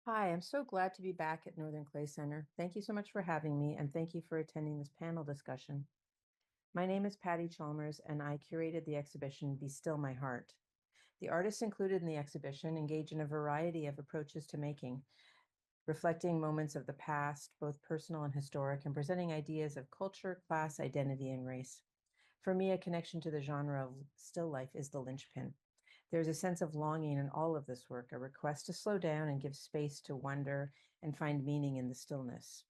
Hi, I'm so glad to be back at Northern Clay Center. Thank you so much for having me, and thank you for attending this panel discussion. My name is Pattie Chalmers, and I curated the exhibition Be Still My Heart. The artists included in the exhibition engage in a variety of approaches to making, reflecting moments of the past, both personal and historic, and presenting ideas of culture, class, identity, and race. For me, a connection to the genre of still life is the linchpin. There's a sense of longing in all of this work, a request to slow down and give space to wonder and find meaning in the stillness.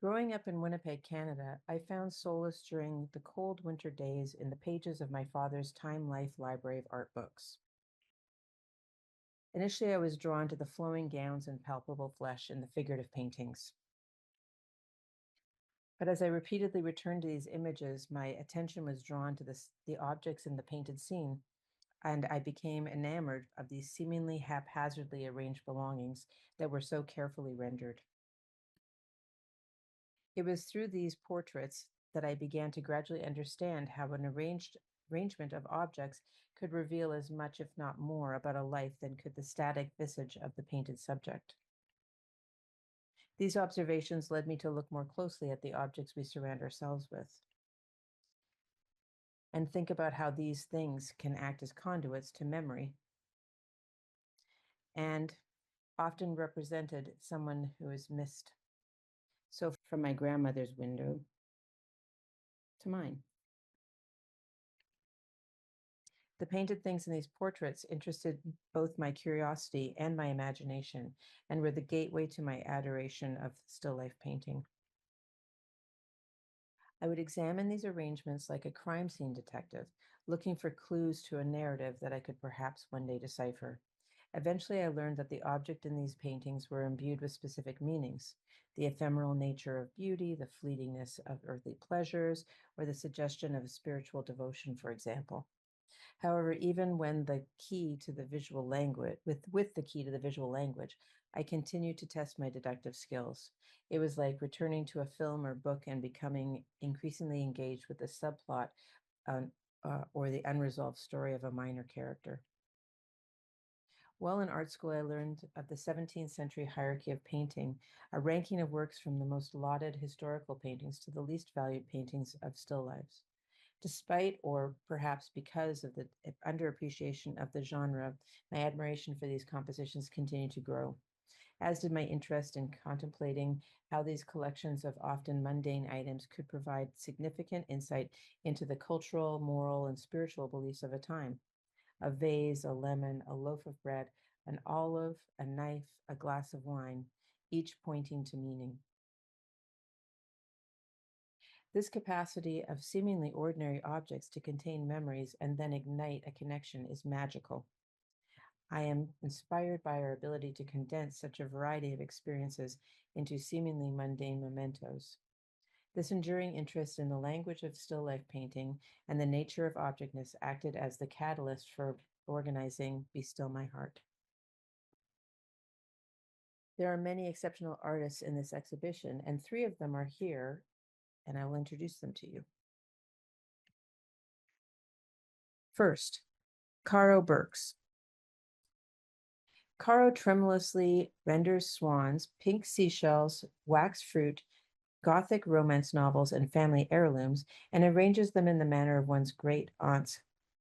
Growing up in Winnipeg, Canada, I found solace during the cold winter days in the pages of my father's Time Life library of art books. Initially, I was drawn to the flowing gowns and palpable flesh in the figurative paintings. But as I repeatedly returned to these images, my attention was drawn to the objects in the painted scene, and I became enamored of these seemingly haphazardly arranged belongings that were so carefully rendered. It was through these portraits that I began to gradually understand how an arrangement of objects could reveal as much, if not more, about a life than could the static visage of the painted subject. These observations led me to look more closely at the objects we surround ourselves with and think about how these things can act as conduits to memory and often represented someone who is missed. So, from my grandmother's window to mine. The painted things in these portraits interested both my curiosity and my imagination, and were the gateway to my adoration of still life painting. I would examine these arrangements like a crime scene detective, looking for clues to a narrative that I could perhaps one day decipher. Eventually, I learned that the objects in these paintings were imbued with specific meanings: the ephemeral nature of beauty, the fleetingness of earthly pleasures, or the suggestion of spiritual devotion, for example. However, even when the key to the visual language, with the key to the visual language, I continued to test my deductive skills. It was like returning to a film or book and becoming increasingly engaged with the subplot or the unresolved story of a minor character. While in art school, I learned of the 17th century hierarchy of painting, a ranking of works from the most lauded historical paintings to the least valued paintings of still lives. Despite, or perhaps because of the underappreciation of the genre, my admiration for these compositions continued to grow, as did my interest in contemplating how these collections of often mundane items could provide significant insight into the cultural, moral, and spiritual beliefs of a time. A vase, a lemon, a loaf of bread, an olive, a knife, a glass of wine, each pointing to meaning. This capacity of seemingly ordinary objects to contain memories and then ignite a connection is magical. I am inspired by our ability to condense such a variety of experiences into seemingly mundane mementos. This enduring interest in the language of still life painting and the nature of objectness acted as the catalyst for organizing Be Still My Heart. There are many exceptional artists in this exhibition, and three of them are here, and I will introduce them to you. First, Caro Burks. Caro tremulously renders swans, pink seashells, wax fruit, Gothic romance novels, and family heirlooms, and arranges them in the manner of one's great aunt's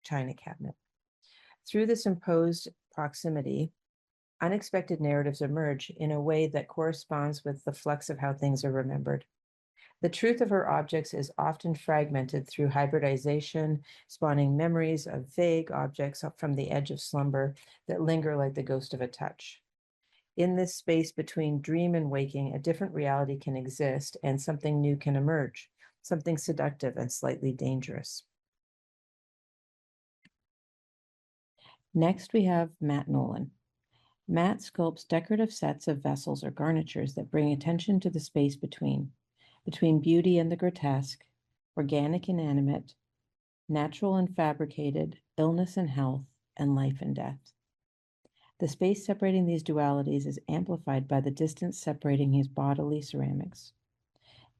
china cabinet. Through this imposed proximity, unexpected narratives emerge in a way that corresponds with the flux of how things are remembered. The truth of her objects is often fragmented through hybridization, spawning memories of vague objects up from the edge of slumber that linger like the ghost of a touch. In this space between dream and waking, a different reality can exist and something new can emerge, something seductive and slightly dangerous. Next, we have Matt Nolen. Matt sculpts decorative sets of vessels or garnitures that bring attention to the space between beauty and the grotesque, organic and animate, natural and fabricated, illness and health, and life and death. The space separating these dualities is amplified by the distance separating his bodily ceramics.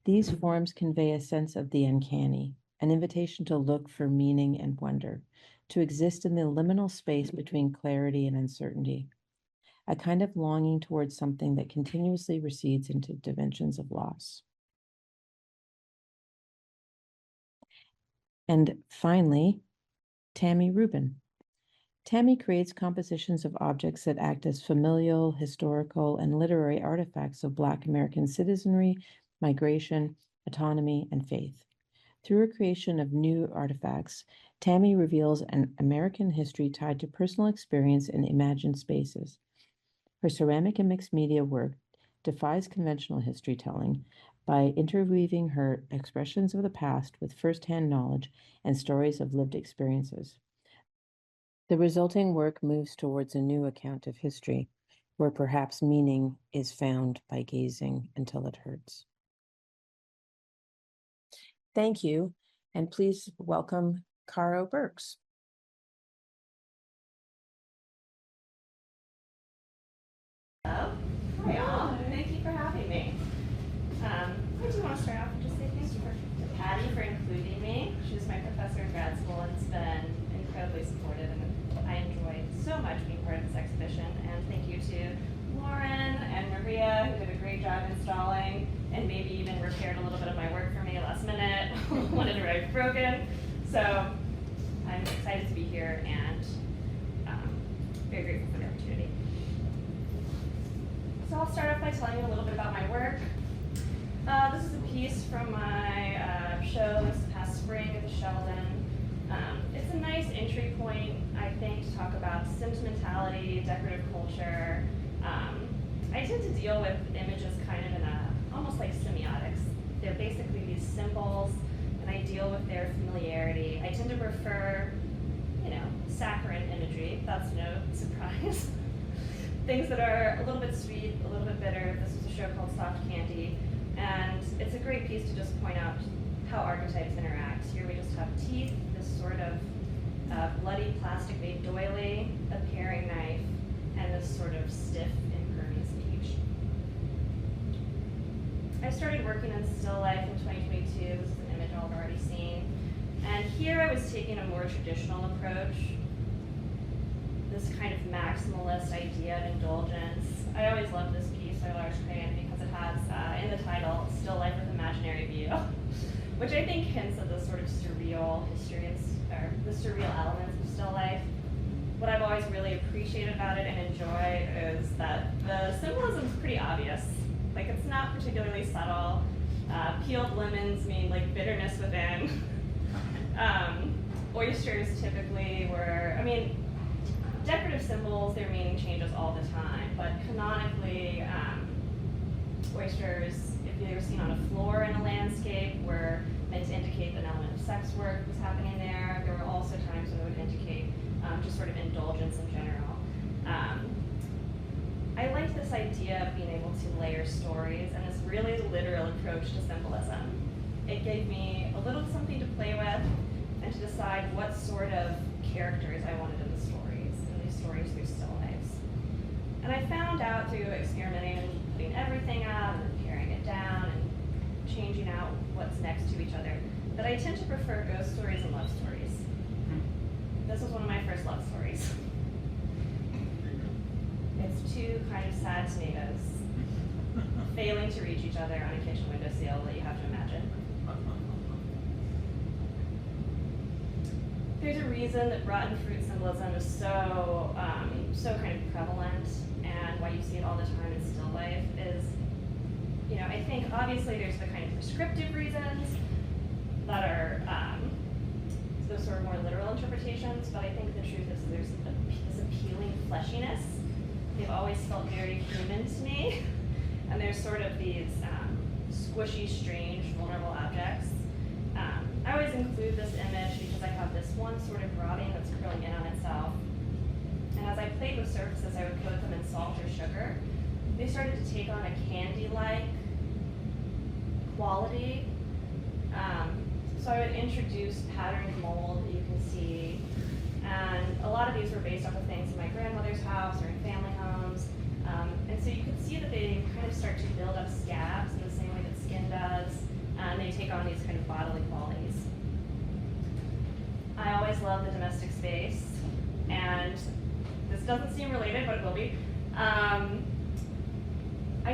These forms convey a sense of the uncanny, an invitation to look for meaning and wonder, to exist in the liminal space between clarity and uncertainty. a kind of longing towards something that continuously recedes into dimensions of loss. And finally, Tammie Rubin. Tammie creates compositions of objects that act as familial, historical, and literary artifacts of Black American citizenry, migration, autonomy, and faith. Through her creation of new artifacts, Tammie reveals an American history tied to personal experience in imagined spaces. Her ceramic and mixed media work defies conventional history telling by interweaving her expressions of the past with firsthand knowledge and stories of lived experiences. The resulting work moves towards a new account of history, where perhaps meaning is found by gazing until it hurts. Thank you, and please welcome Caro Burks. Hello. Hi all. Thank you for having me. I do want to start off and just say thank you to Pattie for including me. She was my professor in grad school and has been incredibly supportive, and I enjoyed so much being part of this exhibition. And thank you to Lauren and Maria, who did a great job installing and maybe even repaired a little bit of my work for me last minute when it arrived broken. So I'm excited to be here and very grateful for the opportunity. So I'll start off by telling you a little bit about my work. This is a piece from my show this past spring at the Sheldon. It's a nice entry point, I think, to talk about sentimentality, decorative culture. I tend to deal with images kind of in almost like semiotics. They're basically these symbols, and I deal with their familiarity. I tend to prefer, saccharine imagery. That's no surprise. Things that are a little bit sweet, a little bit bitter. This was a show called Soft Candy, and it's a great piece to just point out how archetypes interact. Here we just have teeth, this sort of bloody plastic-made doily, a paring knife, and this sort of stiff, impervious beach. I started working in still life in 2022. This is an image I've already seen. And here I was taking a more traditional approach, this kind of maximalist idea of indulgence. I always loved this piece by Large Crayon because it has, in the title, Still Life with Imaginary View, which I think hints at the sort of surreal history, or the surreal elements of still life. What I've always really appreciated about it and enjoy is that the symbolism is pretty obvious. Like, it's not particularly subtle. Peeled lemons mean like bitterness within. Oysters typically were, decorative symbols, their meaning changes all the time, but canonically, oysters, if they were seen on a floor in a landscape, were meant to indicate that an element of sex work was happening there. There were also times when it would indicate just sort of indulgence in general. I liked this idea of being able to layer stories and this really literal approach to symbolism. It gave me a little something to play with and to decide what sort of characters I wanted in the stories, and these stories through still lives. And I found out through experimenting and putting everything out and paring it down and changing out what's next to each other, that I tend to prefer ghost stories and love stories. This was one of my first love stories. It's two kind of sad tomatoes failing to reach each other on a kitchen windowsill that you have to imagine. There's a reason that rotten fruit symbolism is so kind of prevalent, and why you see it all the time in still life is, I think obviously there's the kind of prescriptive reasons that are those sort of more literal interpretations, but I think the truth is there's this appealing fleshiness. They've always felt very human to me, and there's sort of these squishy, strange, vulnerable objects. I always include this image because I have this one sort of rotting that's curling in on itself. And as I played with surfaces, I would coat them in salt or sugar. They started to take on a candy-like quality. So I would introduce patterned mold that you can see. And a lot of these were based off of things in my grandmother's house or in family homes. And so you could see that they kind of start to build up scabs in the same way that skin does. And they take on these kind of bodily qualities. I always love the domestic space. And this doesn't seem related, but it will be. I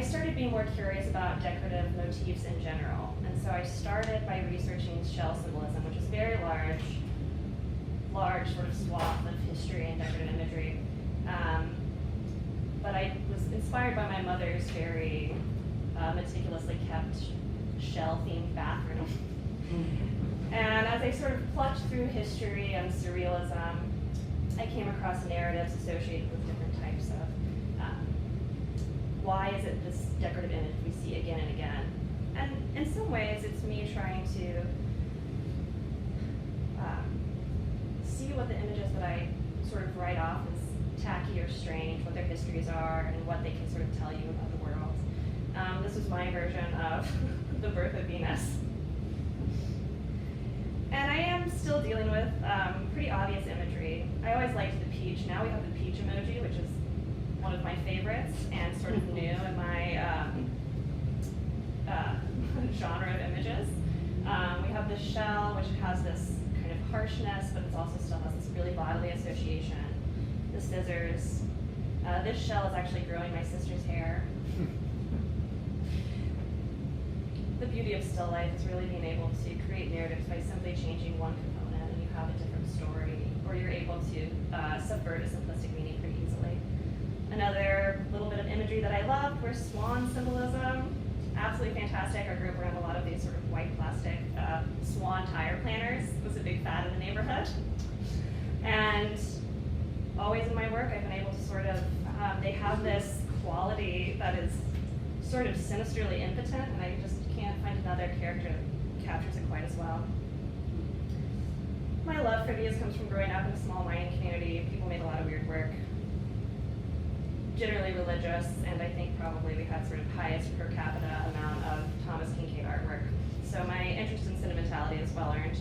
started being more curious about decorative motifs in general, and so I started by researching shell symbolism, which is very large sort of swath of history and decorative imagery. But I was inspired by my mother's very meticulously kept shell-themed bathroom. And as I sort of plucked through history and surrealism, I came across narratives associated with different types of why is it this decorative image we see again and again? And in some ways, it's me trying to see what the images that I sort of write off as tacky or strange, what their histories are, and what they can sort of tell you about the world. This was my version of the birth of Venus. And I am still dealing with pretty obvious imagery. I always liked the peach. Now we have the peach emoji, which is one of my favorites and sort of new in my genre of images. We have the shell, which has this kind of harshness, but it also still has this really bodily association. The scissors. This shell is actually growing my sister's hair. The beauty of still life is really being able to create narratives by simply changing one component, and you have a different story, or you're able to subvert a simplistic meaning pretty easily. Another little bit of imagery that I loved were swan symbolism. Absolutely fantastic. I grew up around a lot of these sort of white plastic swan tire planners. It was a big fad in the neighborhood. And always in my work, I've been able to sort of, they have this quality that is sort of sinisterly impotent, and I just can't find another character that captures it quite as well. My love for these comes from growing up in a small mining community. People made a lot of weird work. Generally religious, and I think probably we had sort of highest per capita amount of Thomas Kincaid artwork. So my interest in sentimentality is well earned.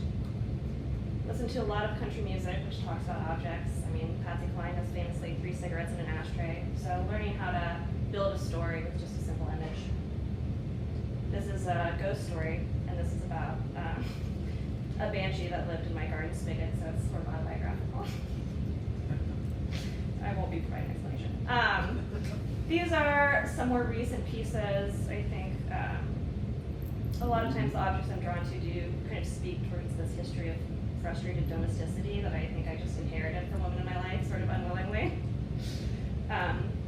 Listen to a lot of country music, which talks about objects. I mean, Pattie Chalmers has famously 3 cigarettes in an ashtray. So learning how to build a story with just a simple image. This is a ghost story, and this is about a banshee that lived in my garden spigot, so it's sort of autobiographical. I won't be providing an explanation. These are some more recent pieces. I think a lot of times the objects I'm drawn to do kind of speak towards this history of frustrated domesticity that I think I just inherited from women in my life, sort of unwillingly,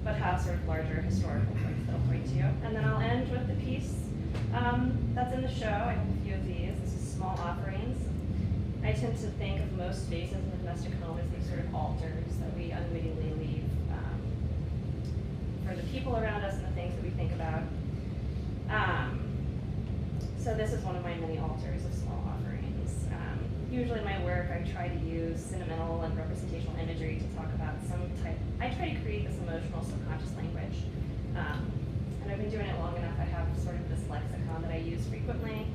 but have sort of larger historical points that I'll point to. And then I'll end with the piece that's in the show. I have a few of these. This is small offerings. I tend to think of most spaces in the domestic home as these sort of altars that we unwittingly leave for the people around us and the things that we think about. So this is one of my many altars of small offerings. Usually in my work, I try to use sentimental and representational imagery to talk about some type. I try to create this emotional subconscious language. And I've been doing it long enough. I have sort of this lexicon that I use frequently.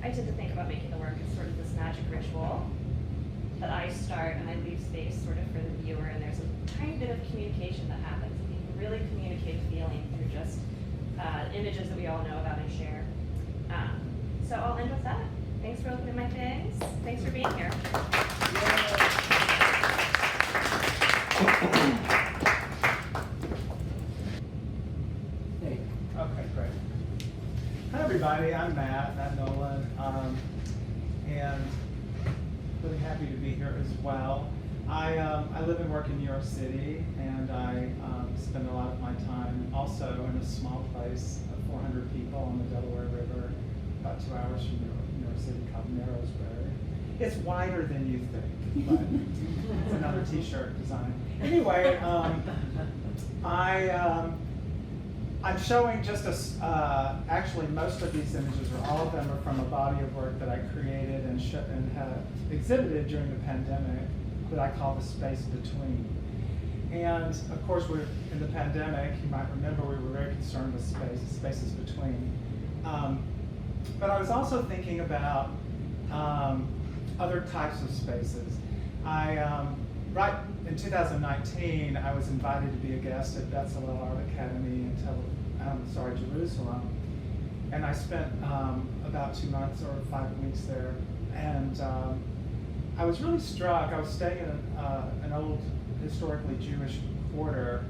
I tend to think about making the work as sort of this magic ritual that I start and I leave space sort of for the viewer, and there's a tiny bit of communication that happens. You can really communicate feeling through just images that we all know about and share. So I'll end with that. Thanks for looking at my things. Thanks for being here. Hey. Okay, great. Hi everybody, I'm Matt Nolen, and really happy to be here as well. I live and work in New York City, and I spend a lot of my time also in a small place of 400 people on the Delaware River, about 2 hours from New York City, called Narrowsbury. It's wider than you think, but it's another t-shirt design. Anyway, I'm showing just actually most of these images, or all of them, are from a body of work that I created and have exhibited during the pandemic that I call the space between. And of course, we're in the pandemic. You might remember we were very concerned with spaces between. But I was also thinking about other types of spaces. Right in 2019, I was invited to be a guest at Bezalel Art Academy in Jerusalem, and I spent about 2 months or 5 weeks there. And I was really struck. I was staying in an old historically Jewish quarter,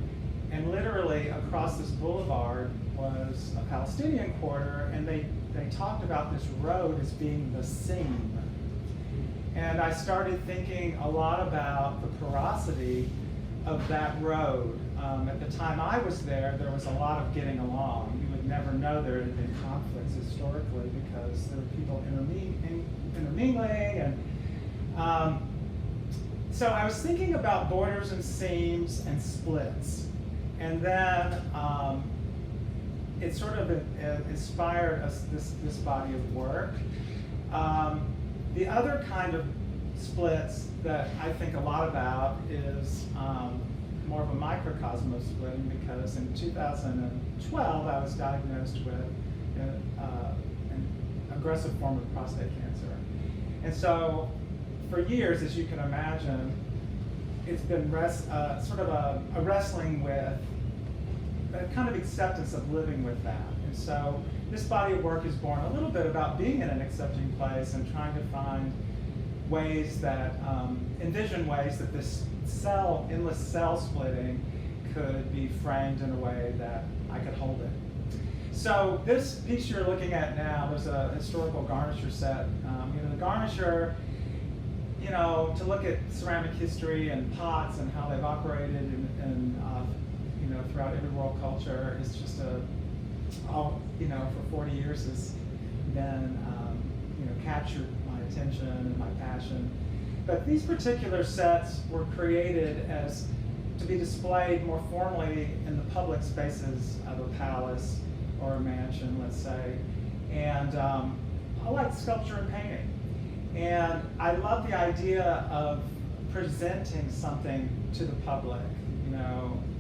and literally across this boulevard was a Palestinian quarter, and they talked about this road as being the seam. And I started thinking a lot about the porosity of that road. At the time I was there was a lot of getting along. You would never know there had been conflicts historically because there were people intermingling. And so I was thinking about borders and seams and splits. And then it sort of inspired us this body of work. The other kind of splits that I think a lot about is more of a microcosm of splitting, because in 2012 I was diagnosed with an aggressive form of prostate cancer. And so for years, as you can imagine, it's been sort of a wrestling with a kind of acceptance of living with that. And so this body of work is born a little bit about being in an accepting place and trying to find ways that, envision ways that this endless cell splitting could be framed in a way that I could hold it. So this piece you're looking at now was a historical garniture set. The garniture, to look at ceramic history and pots and how they've operated and throughout every world culture is just for 40 years has been, captured my attention and my passion. But these particular sets were created to be displayed more formally in the public spaces of a palace or a mansion, let's say. And I like sculpture and painting. And I love the idea of presenting something to the public,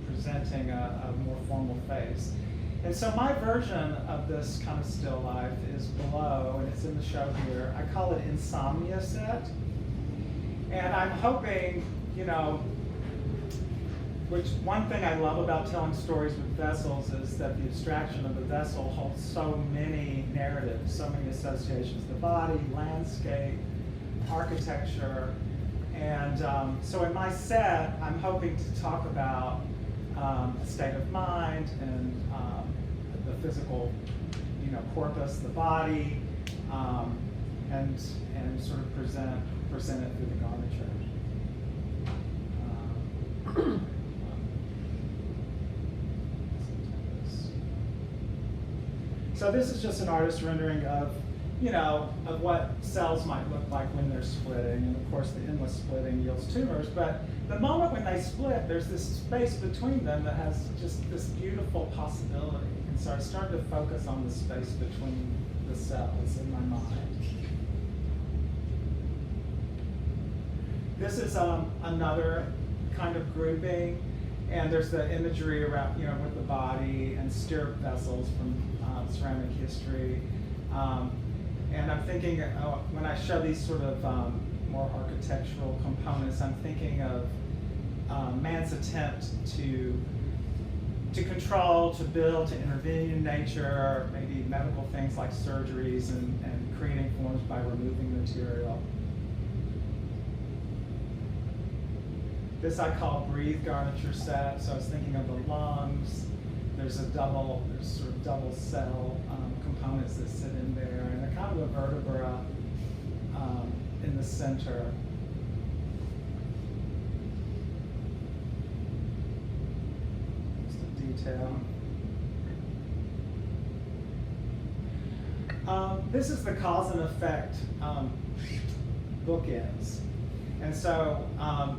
presenting a more formal face. And so my version of this kind of still life is below, and it's in the show here. I call it Insomnia Set. And I'm hoping, which one thing I love about telling stories with vessels is that the abstraction of the vessel holds so many narratives, so many associations, the body, landscape, architecture. And so in my set, I'm hoping to talk about state of mind and the physical, corpus, the body, and sort of present it through the garniture. So this is just an artist rendering of, of what cells might look like when they're splitting, and of course the endless splitting yields tumors. But the moment when they split, there's this space between them that has just this beautiful possibility. And so I started to focus on the space between the cells in my mind. This is another kind of grouping, and there's the imagery around, with the body and stirrup vessels from ceramic history. And I'm thinking, when I show these sort of more architectural components, I'm thinking of man's attempt to control, to build, to intervene in nature, maybe medical things like surgeries and creating forms by removing material. This I call breathe garniture set. So I was thinking of the lungs. There's sort of double cell components that sit in there, and a kind of a vertebra in the center. Just a detail. This is the cause and effect bookends. And so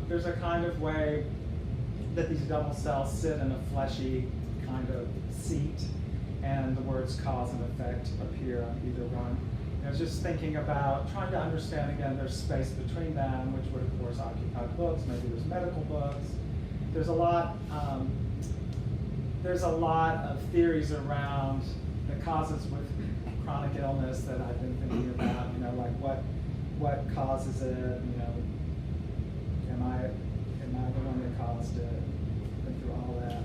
there's a kind of way that these double cells sit in a fleshy kind of seat, and the words cause and effect appear on either one. And I was just thinking about trying to understand, again, there's space between them, which would, of course, occupy books. Maybe there's medical books. There's a lot of theories around the causes with chronic illness that I've been thinking about, like what causes it, am I the one that caused it? Been through all that.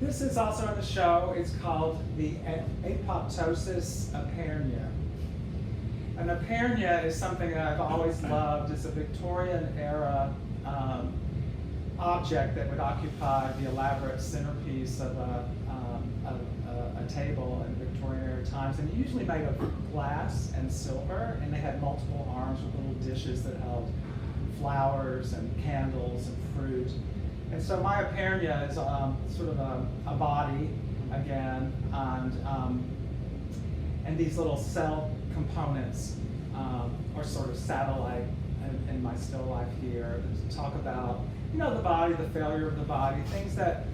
This is also in the show. It's called the apoptosis of hernia. An apernia is something that I've always loved. It's a Victorian era object that would occupy the elaborate centerpiece of a table in Victorian era times, and usually made of glass and silver, and they had multiple arms with little dishes that held flowers and candles and fruit. And so my apernia is sort of a body again, and these little cell components are sort of satellite in my still life here to talk about, you know, the body, the failure of the body, things that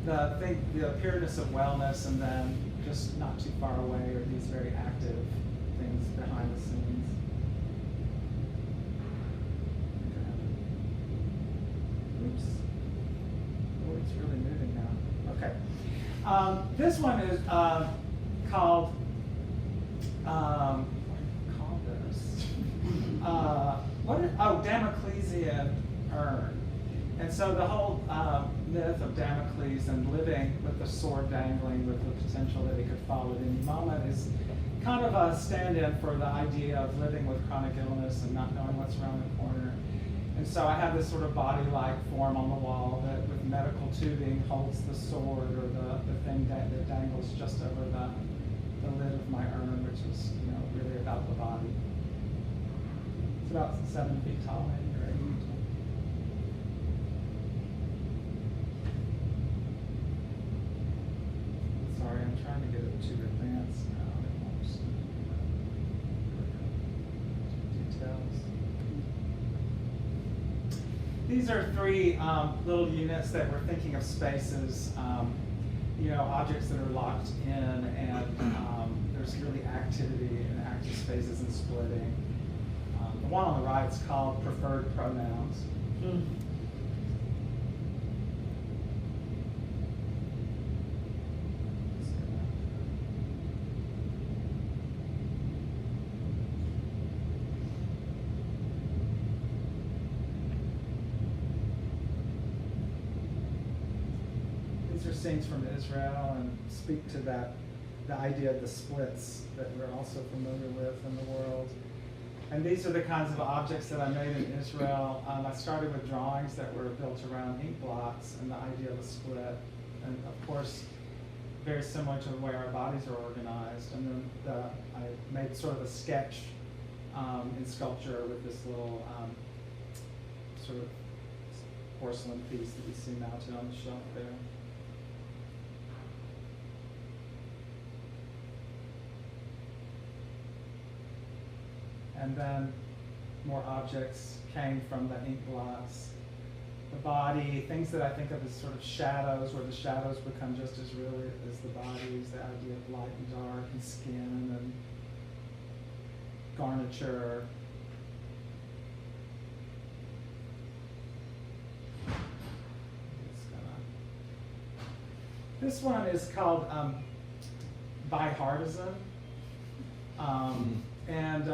the appearance of wellness, and then just not too far away are these very active things behind the scenes. Oops. Oh, it's really moving now. Okay. This one is called, what do you call this? Damoclesian urn. And so the whole myth of Damocles and living with the sword dangling with the potential that he could fall at any moment is kind of a stand-in for the idea of living with chronic illness and not knowing what's around the corner. And so I have this sort of body-like form on the wall that with medical tubing holds the sword or the thing that dangles just over the lid of my urn, which is, you know, really about the body. It's about 7 feet tall, maybe, or 8 feet tall. Sorry, I'm trying to get it too advanced now. It won't. Details. These are 3 little units that we're thinking of spaces, you know, objects that are locked in, and there's really activity in active spaces and splitting. The one on the right is called preferred pronouns. These are scenes from Israel and speak to the idea of the splits that we're also familiar with in the world. And these are the kinds of objects that I made in Israel. I started with drawings that were built around ink blots and the idea of a split. And of course, very similar to the way our bodies are organized. And then I made sort of a sketch in sculpture with this little sort of porcelain piece that you see mounted on the shelf there. And then more objects came from the ink blots. The body, things that I think of as sort of shadows, where the shadows become just as real as the bodies, the idea of light and dark and skin and garniture. This one is called Bipartisan. And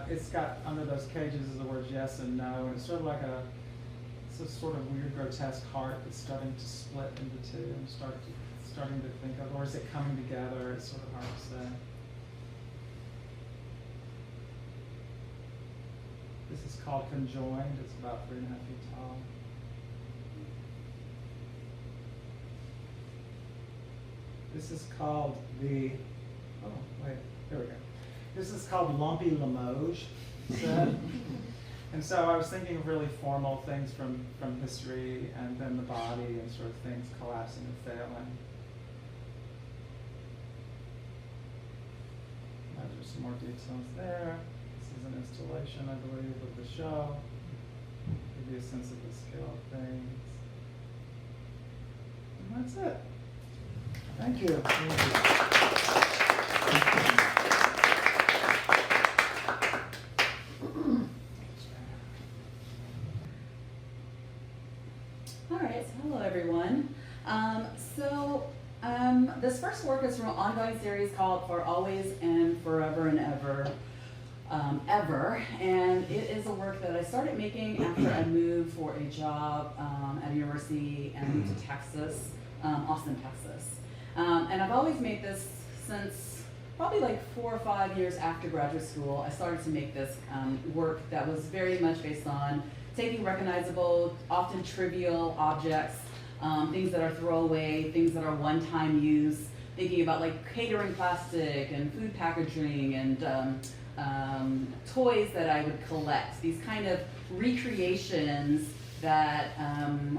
it's got under those cages is the words yes and no, and it's sort of like it's a sort of weird, grotesque heart that's starting to split into two and starting to think of, or is it coming together? It's sort of hard to say. This is called Conjoined. It's about 3.5 feet tall. This is called here we go. This is called Lumpy Limoges set. And so I was thinking of really formal things from history, and then the body and sort of things collapsing and failing. There's some more details there. This is an installation, I believe, of the show. Give you a sense of the scale of things. And that's it. Thank you. All right, so hello everyone. This first work is from an ongoing series called For Always and Forever and Ever. And it is a work that I started making after I moved for a job at a university and moved to Texas, Austin, Texas. And I've always made this since probably like 4 or 5 years after graduate school, I started to make this work that was very much based on taking recognizable, often trivial objects, things that are throwaway, things that are one-time use, thinking about like catering plastic and food packaging and toys that I would collect, these kind of recreations that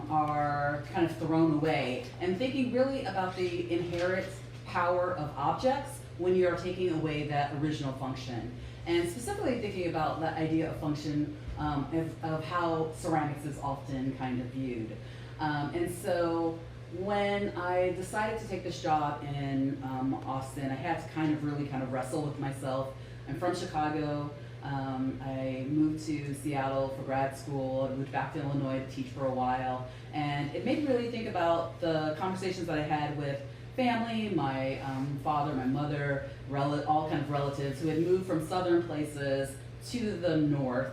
are kind of thrown away, and thinking really about the inherent power of objects when you are taking away that original function. And specifically thinking about the idea of function of how ceramics is often kind of viewed. And so when I decided to take this job in Austin, I had to really wrestle with myself. I'm from Chicago. I moved to Seattle for grad school. I moved back to Illinois to teach for a while. And it made me really think about the conversations that I had with family, my father, my mother, all kind of relatives who had moved from southern places to the north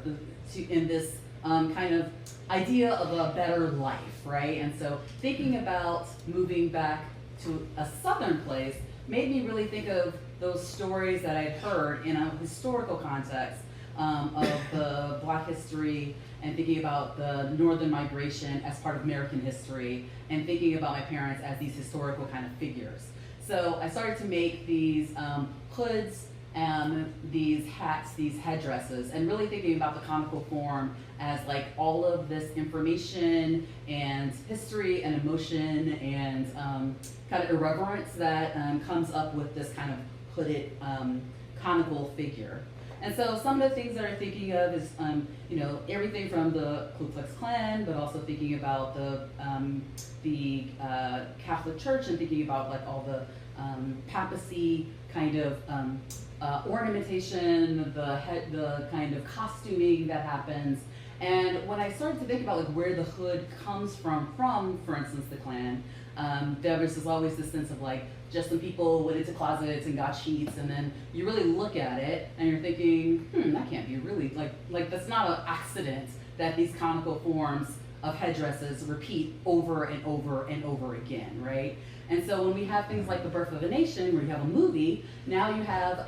in this kind of idea of a better life, right? And so thinking about moving back to a southern place made me really think of those stories that I'd heard in a historical context of the Black history, and thinking about the northern migration as part of American history, and thinking about my parents as these historical kind of figures. So I started to make these hoods, these hats, these headdresses, and really thinking about the conical form as like all of this information and history and emotion and kind of irreverence that comes up with this kind of hooded conical figure. And so some of the things that I'm thinking of is, everything from the Ku Klux Klan, but also thinking about the Catholic Church, and thinking about like all the papacy kind of ornamentation, the kind of costuming that happens. And when I started to think about like where the hood comes from, for instance, the Klan, there was always this sense of like just some people went into closets and got sheets, and then you really look at it and you're thinking, that can't be really like that's not an accident that these conical forms of headdresses repeat over and over and over again, right? And so when we have things like The Birth of a Nation, where you have a movie, now you have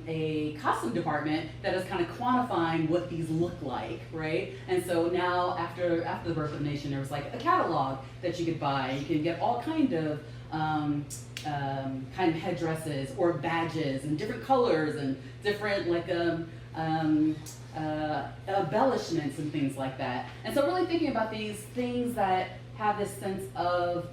a costume department that is kind of quantifying what these look like, right? And so now after The Birth of a Nation, there was like a catalog that you could buy. You can get all kind of headdresses or badges and different colors and different like embellishments and things like that. And so really thinking about these things that have this sense of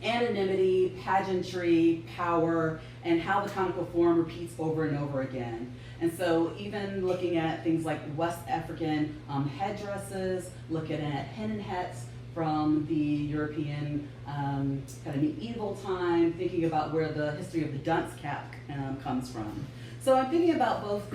anonymity, pageantry, power, and how the conical form repeats over and over again. And so even looking at things like West African headdresses, looking at hen and hats from the European kind of medieval time, thinking about where the history of the dunce cap comes from. So I'm thinking about both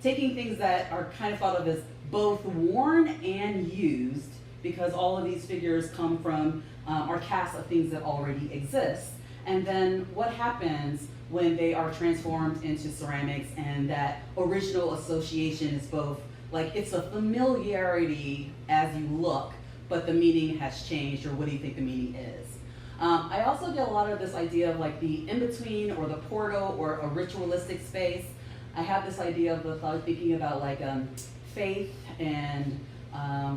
taking things that are kind of thought of as both worn and used, because all of these figures come from are casts of things that already exist. And then what happens when they are transformed into ceramics, and that original association is both, like it's a familiarity as you look, but the meaning has changed, or what do you think the meaning is? I also get a lot of this idea of like the in-between, or the portal, or a ritualistic space. I have this idea of thinking about like faith and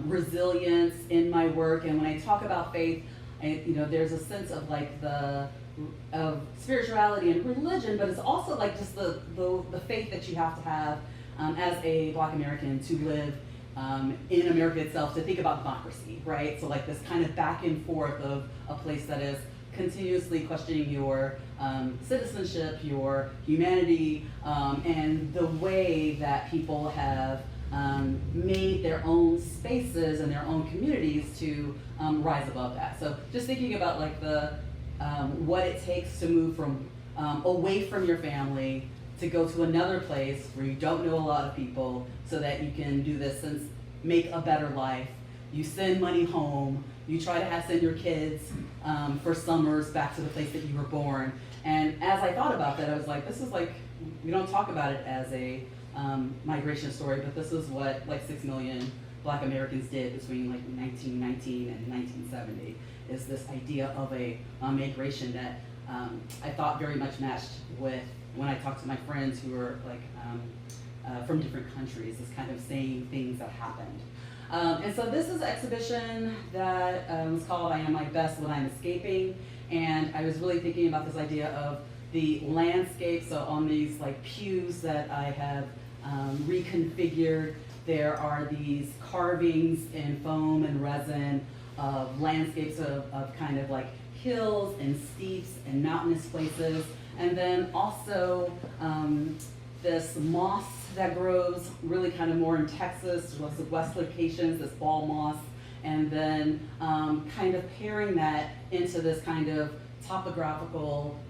resilience in my work. And when I talk about faith, there's a sense of like of spirituality and religion, but it's also like just the faith that you have to have as a Black American to live in America itself, to think about democracy, right? So like this kind of back and forth of a place that is continuously questioning your citizenship, your humanity, and the way that people have made their own spaces and their own communities to rise above that. So just thinking about like what it takes to move from away from your family to go to another place where you don't know a lot of people, so that you can do this and make a better life. You send money home, you try to send your kids for summers back to the place that you were born. And as I thought about that, I was like, this is like, we don't talk about it as a migration story, but this is what like 6 million Black Americans did between like 1919 and 1970, is this idea of a migration that I thought very much matched with when I talked to my friends who were like from different countries, this kind of same things that happened. And so this is an exhibition that was called I Am My Best When I'm Escaping, and I was really thinking about this idea of the landscape. So on these like pews that I have reconfigured, there are these carvings in foam and resin of landscapes of kind of like hills and steeps and mountainous places. And then also this moss that grows really kind of more in Texas, west locations, this ball moss. And then kind of pairing that into this kind of topographical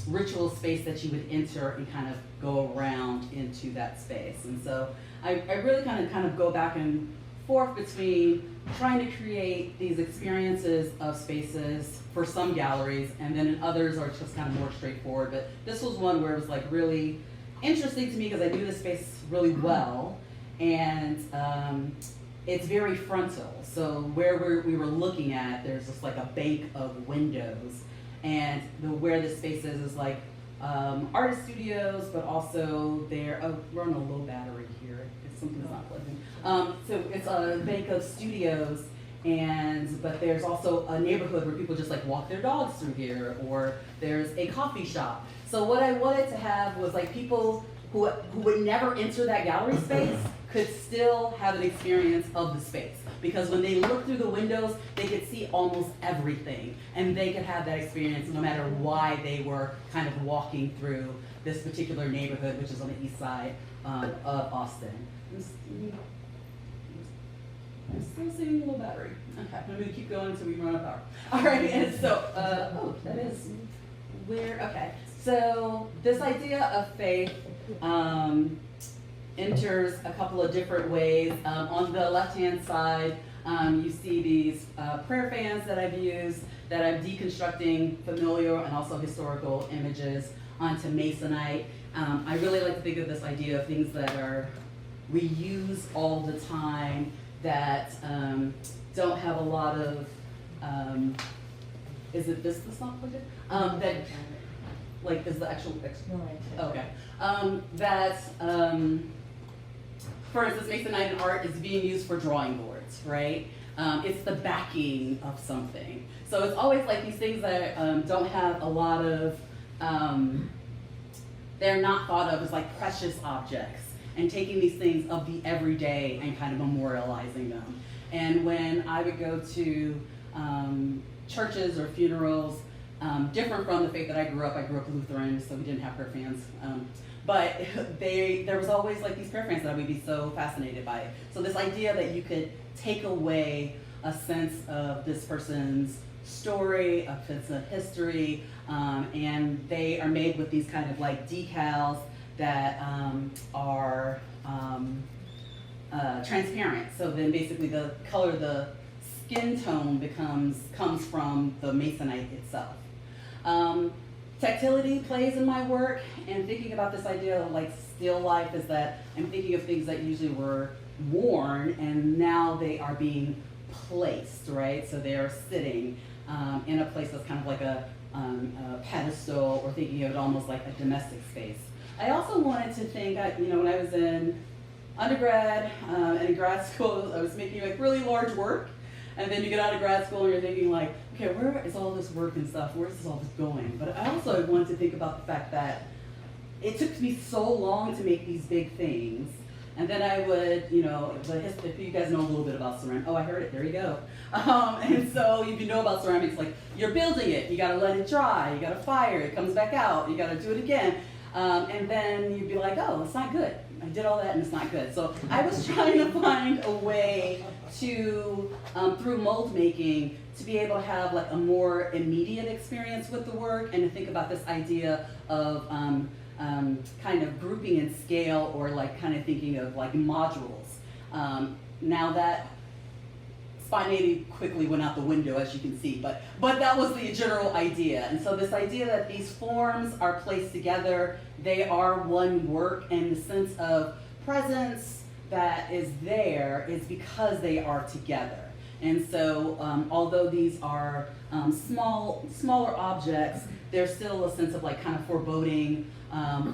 ritual space that you would enter and kind of go around into that space. And so I really kind of go back and forth between trying to create these experiences of spaces for some galleries, and then in others are just kind of more straightforward. But this was one where it was like really interesting to me because I knew the space really well, and it's very frontal. So where we were looking at, there's just like a bank of windows, and where the space is like artist studios, but also we're on a low battery here if something's not plugged in. So it's a bank of studios, but there's also a neighborhood where people just like walk their dogs through here, or there's a coffee shop. So what I wanted to have was like people who would never enter that gallery space could still have an experience of the space. Because when they look through the windows, they could see almost everything. And they could have that experience no matter why they were kind of walking through this particular neighborhood, which is on the east side of Austin. I'm still seeing a little battery. Okay, I'm gonna keep going until we run out of power. All right, and so, that is weird. Okay, so this idea of faith enters a couple of different ways. On the left-hand side, you see these prayer fans that I've used, that I'm deconstructing familiar and also historical images onto masonite. I really like to think of this idea of things that we use all the time, that don't have a lot of, is it this that's not plugged in? That, like, is the actual, okay. For instance, masonite in art is being used for drawing boards, right? It's the backing of something. So it's always like these things that don't have a lot of, they're not thought of as like precious objects, and taking these things of the everyday and kind of memorializing them. And when I would go to churches or funerals, different from the faith that I grew up Lutheran, so we didn't have prayer fans. But there was always like these prayer fans that I would be so fascinated by. So this idea that you could take away a sense of this person's story, a sense of history, and they are made with these kind of like decals that are transparent. So then basically the color, the skin tone comes from the masonite itself. Tactility plays in my work, and thinking about this idea of like still life is that I'm thinking of things that usually were worn and now they are being placed, right? So they are sitting in a place that's kind of like a pedestal, or thinking of it almost like a domestic space. I also wanted to think, when I was in undergrad and in grad school, I was making like really large work. And then you get out of grad school and you're thinking like, okay, where is all this work and stuff? Where's all this going? But I also wanted to think about the fact that it took me so long to make these big things. And then I would, if you guys know a little bit about ceramics, oh, I heard it, there you go. And so if you know about ceramics, like you're building it, you gotta let it dry, you gotta fire, it comes back out, you gotta do it again. And then you'd be like, oh, it's not good. I did all that and it's not good. So I was trying to find a way to, through mold making, to be able to have like a more immediate experience with the work, and to think about this idea of kind of grouping in scale, or like kind of thinking of like modules. Now that spontaneity quickly went out the window, as you can see, but that was the general idea. And so this idea that these forms are placed together, they are one work, and the sense of presence that is there is because they are together. And so although these are smaller objects, there's still a sense of like kind of foreboding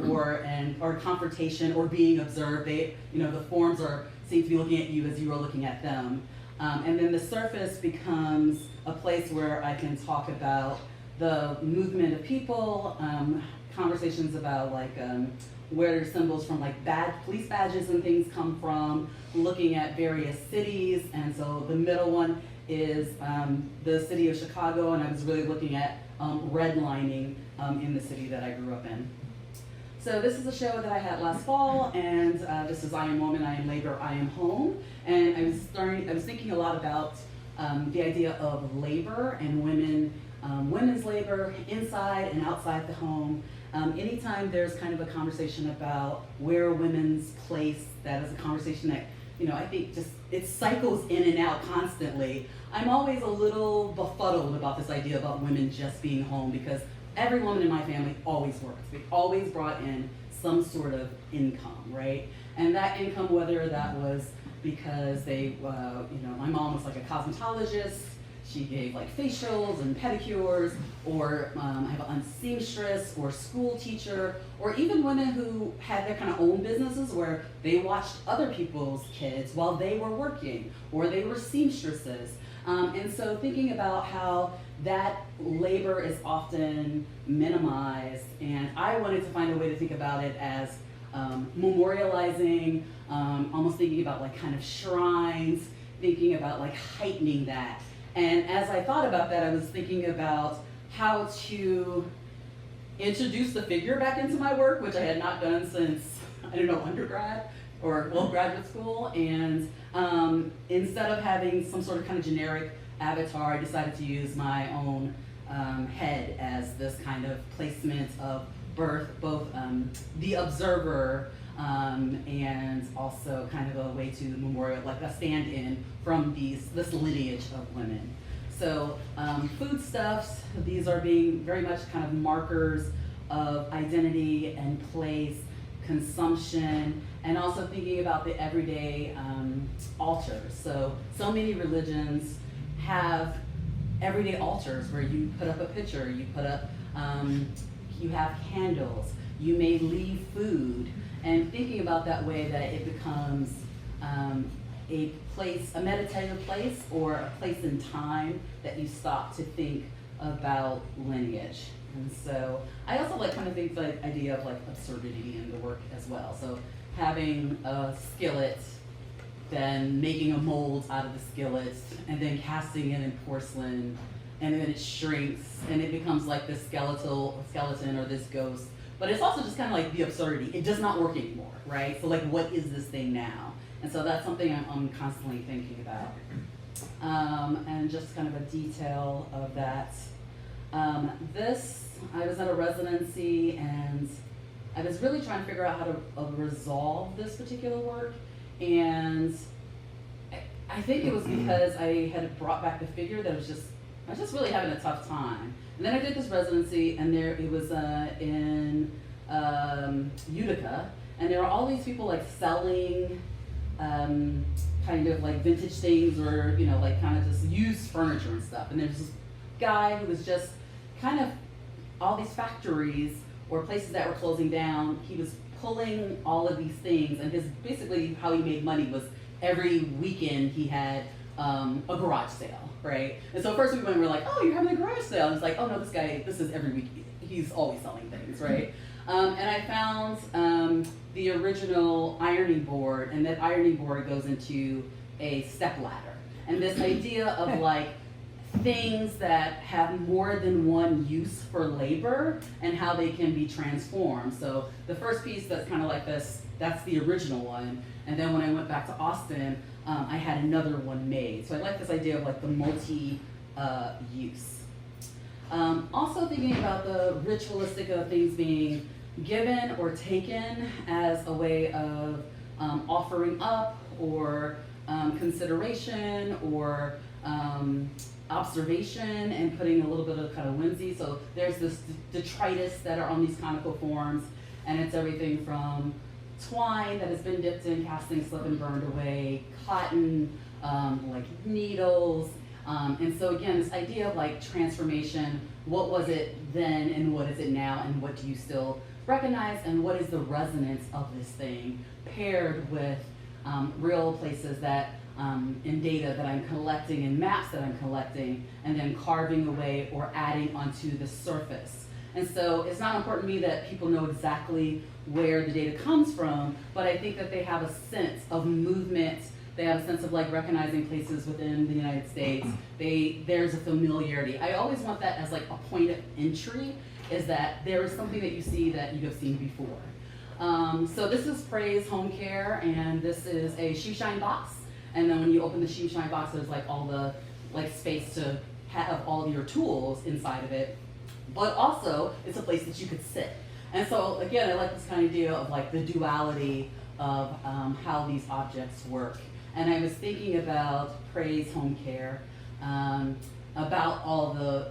or confrontation or being observed. They, the forms seem to be looking at you as you are looking at them. And then the surface becomes a place where I can talk about the movement of people, conversations about like where symbols from like police badges and things come from, looking at various cities. And so the middle one is the city of Chicago, and I was really looking at redlining in the city that I grew up in. So this is a show that I had last fall, and this is I Am Woman, I Am Labor, I Am Home. And I was thinking a lot about the idea of labor and women's labor inside and outside the home. Anytime there's kind of a conversation about where women's place, that is a conversation that, I think just it cycles in and out constantly. I'm always a little befuddled about this idea about women just being home, because every woman in my family always worked. They always brought in some sort of income, right? And that income, whether that was because they, my mom was like a cosmetologist, she gave like facials and pedicures, or I have a seamstress or school teacher, or even women who had their kind of own businesses where they watched other people's kids while they were working, or they were seamstresses. And so thinking about how that labor is often minimized, and I wanted to find a way to think about it as memorializing, almost thinking about like kind of shrines, thinking about like heightening that. And as I thought about that, I was thinking about how to introduce the figure back into my work, which I had not done since, undergrad or graduate school. And instead of having some sort of kind of generic avatar, I decided to use my own head as this kind of placement of birth, both the observer and also kind of a way to memorial, like a stand-in from this lineage of women. So foodstuffs, these are being very much kind of markers of identity and place, consumption, and also thinking about the everyday altars. So many religions have everyday altars where you put up a picture, you put up, you have candles, you may leave food, and thinking about that way that it becomes a place, a meditative place, or a place in time that you stop to think about lineage. And so I also kind of think the idea of like absurdity in the work as well. So having a skillet, then making a mold out of the skillet, and then casting it in porcelain, and then it shrinks, and it becomes like this skeleton or this ghost. But it's also just kind of like the absurdity. It does not work anymore, right? So like, what is this thing now? And so that's something I'm constantly thinking about. And just kind of a detail of that. I was at a residency, and I was really trying to figure out how to resolve this particular work. And I think it was because I had brought back the figure that I was just really having a tough time. And then I did this residency, and it was in Utica, and there were all these people like selling kind of like vintage things, or like kind of just used furniture and stuff. And there's this guy who was just kind of all these factories or places that were closing down. He was pulling all of these things, and basically how he made money was every weekend he had a garage sale, right? And so first we went and we were like, oh, you're having a garage sale. And it's like, oh no, this is every week. He's always selling things, right? And I found the original ironing board, and that ironing board goes into a step ladder. And this idea of like things that have more than one use for labor and how they can be transformed. So the first piece that's kind of like this, that's the original one. And then when I went back to Austin, I had another one made. So I like this idea of like the multi-use. Also thinking about the ritualistic of things being given or taken as a way of offering up, or consideration, or observation, and putting a little bit of kind of whimsy. So there's this detritus that are on these conical forms, and it's everything from twine that has been dipped in casting, slip and burned away, cotton, like needles. And so again, this idea of like transformation what was it then and what is it now, and what do you still recognize, and what is the resonance of this thing paired with real places that in data that I'm collecting and maps that I'm collecting, and then carving away or adding onto the surface. And so it's not important to me that people know exactly where the data comes from, but I think that they have a sense of movement. They have a sense of like recognizing places within the United States. There's a familiarity. I always want that as like a point of entry, is that there is something that you see that you have seen before. So this is Praise Home Care, and this is a shoe shine box. And then when you open the shoe shine box, there's like all the like space to have all your tools inside of it. But also, it's a place that you could sit. And so again, I like this kind of idea of like the duality of how these objects work. And I was thinking about Praise Home Care, about all the,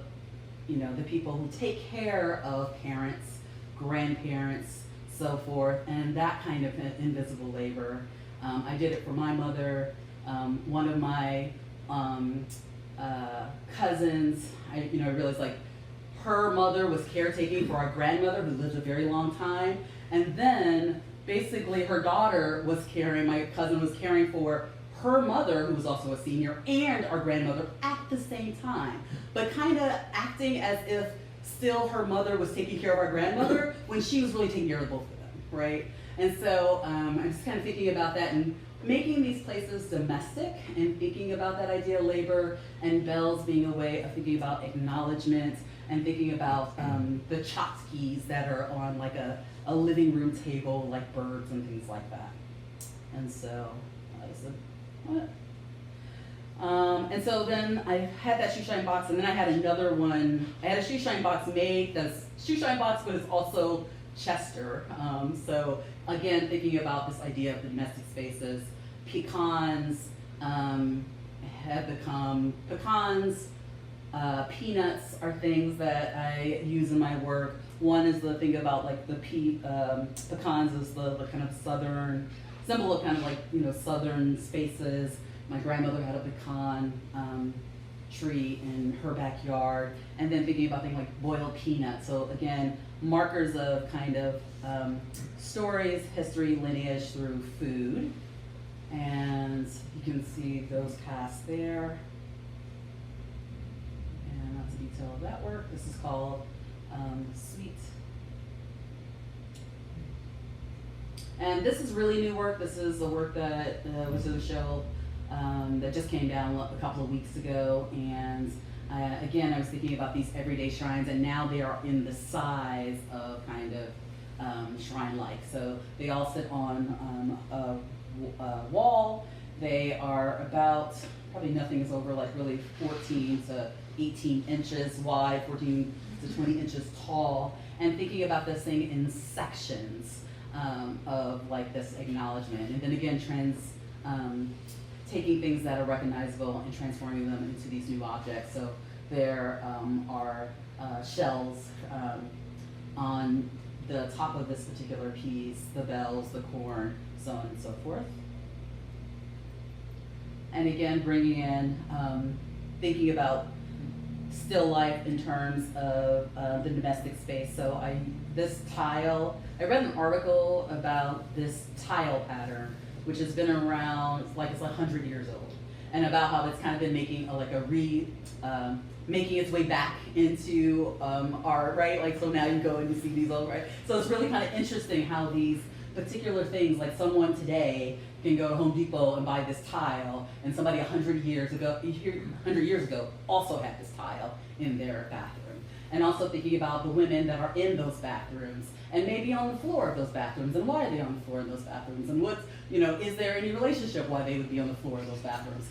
the people who take care of parents, grandparents, so forth, and that kind of invisible labor. I did it for my mother. One of my cousins, I realized like her mother was caretaking for our grandmother who lived a very long time, and then basically her daughter was my cousin was caring for her mother, who was also a senior, and our grandmother at the same time, but kind of acting as if still her mother was taking care of our grandmother when she was really taking care of both of them, right? And so I'm just kind of thinking about that and making these places domestic, and thinking about that idea of labor, and bells being a way of thinking about acknowledgement, and thinking about the tchotchkes that are on like a living room table, like birds and things like that. And so, what? And so then I had that shoe shine box, and then I had another one. I had a shoe shine box made that's shoe shine box, but it's also Chester. So again, thinking about this idea of the domestic spaces, pecans have become pecans. Peanuts are things that I use in my work. One is the thing about like the pecans is the kind of southern symbol of kind of like southern spaces. My grandmother had a pecan tree in her backyard, and then thinking about things like boiled peanuts. So again, markers of kind of stories, history, lineage through food, and you can see those cast there. And that's the detail of that work. This is called Sweet. And this is really new work. This is the work that was in the show that just came down a couple of weeks ago. And again, I was thinking about these everyday shrines, and now they are in the size of kind of shrine-like. So they all sit on a wall. They are about, probably nothing is over like really 14 to 18 inches wide, 14 to 20 inches tall, and thinking about this thing in sections of like this acknowledgement. And then again, taking things that are recognizable and transforming them into these new objects. So there are shells on the top of this particular piece, the bells, the corn, so on and so forth. And again, bringing in, thinking about still life in terms of the domestic space. So this tile, I read an article about this tile pattern, which has been around, like it's 100 years old, and about how it's kind of been making making its way back into art, right? Like, so now you go and you see these old, right? So it's really kind of interesting how these particular things, like someone today can go to Home Depot and buy this tile, and somebody 100 years ago also had this tile in their bathroom. And also thinking about the women that are in those bathrooms, and maybe on the floor of those bathrooms, and why are they on the floor of those bathrooms, and what's, is there any relationship why they would be on the floor of those bathrooms?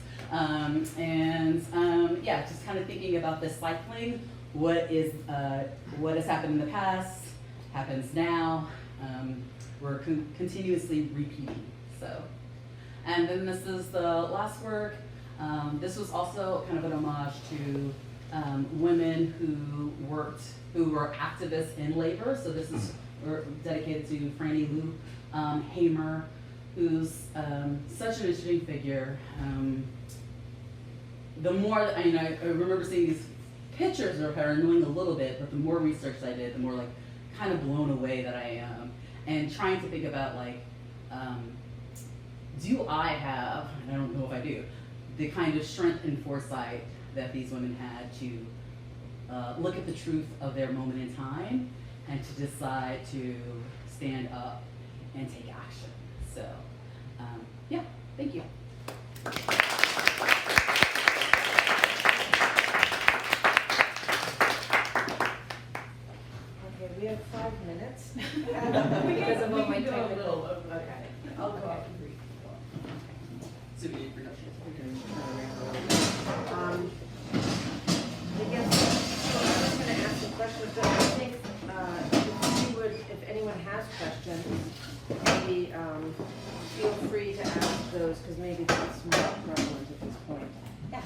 Yeah, just kind of thinking about this cycling, what has happened in the past, happens now, we're continuously repeating, so. And then this is the last work. This was also kind of an homage to women who were activists in labor. So this is dedicated to Franny Lou Hamer, who's such an interesting figure. The more, I remember seeing these pictures of her annoying a little bit, but the more research I did, the more like kind of blown away that I am. And trying to think about like, do I have, and I don't know if I do, the kind of strength and foresight that these women had to look at the truth of their moment in time and to decide to stand up and take action. So, yeah, thank you. Okay, we have 5 minutes. Because of what my We can do a technical. little of- Okay, I'll go Okay. off and read. So we need production. We can turn around a little bit. I guess, so I was gonna ask some questions, but I think, if anyone has questions, maybe, feel free to ask those, because maybe that's more prevalent at this point. Yeah.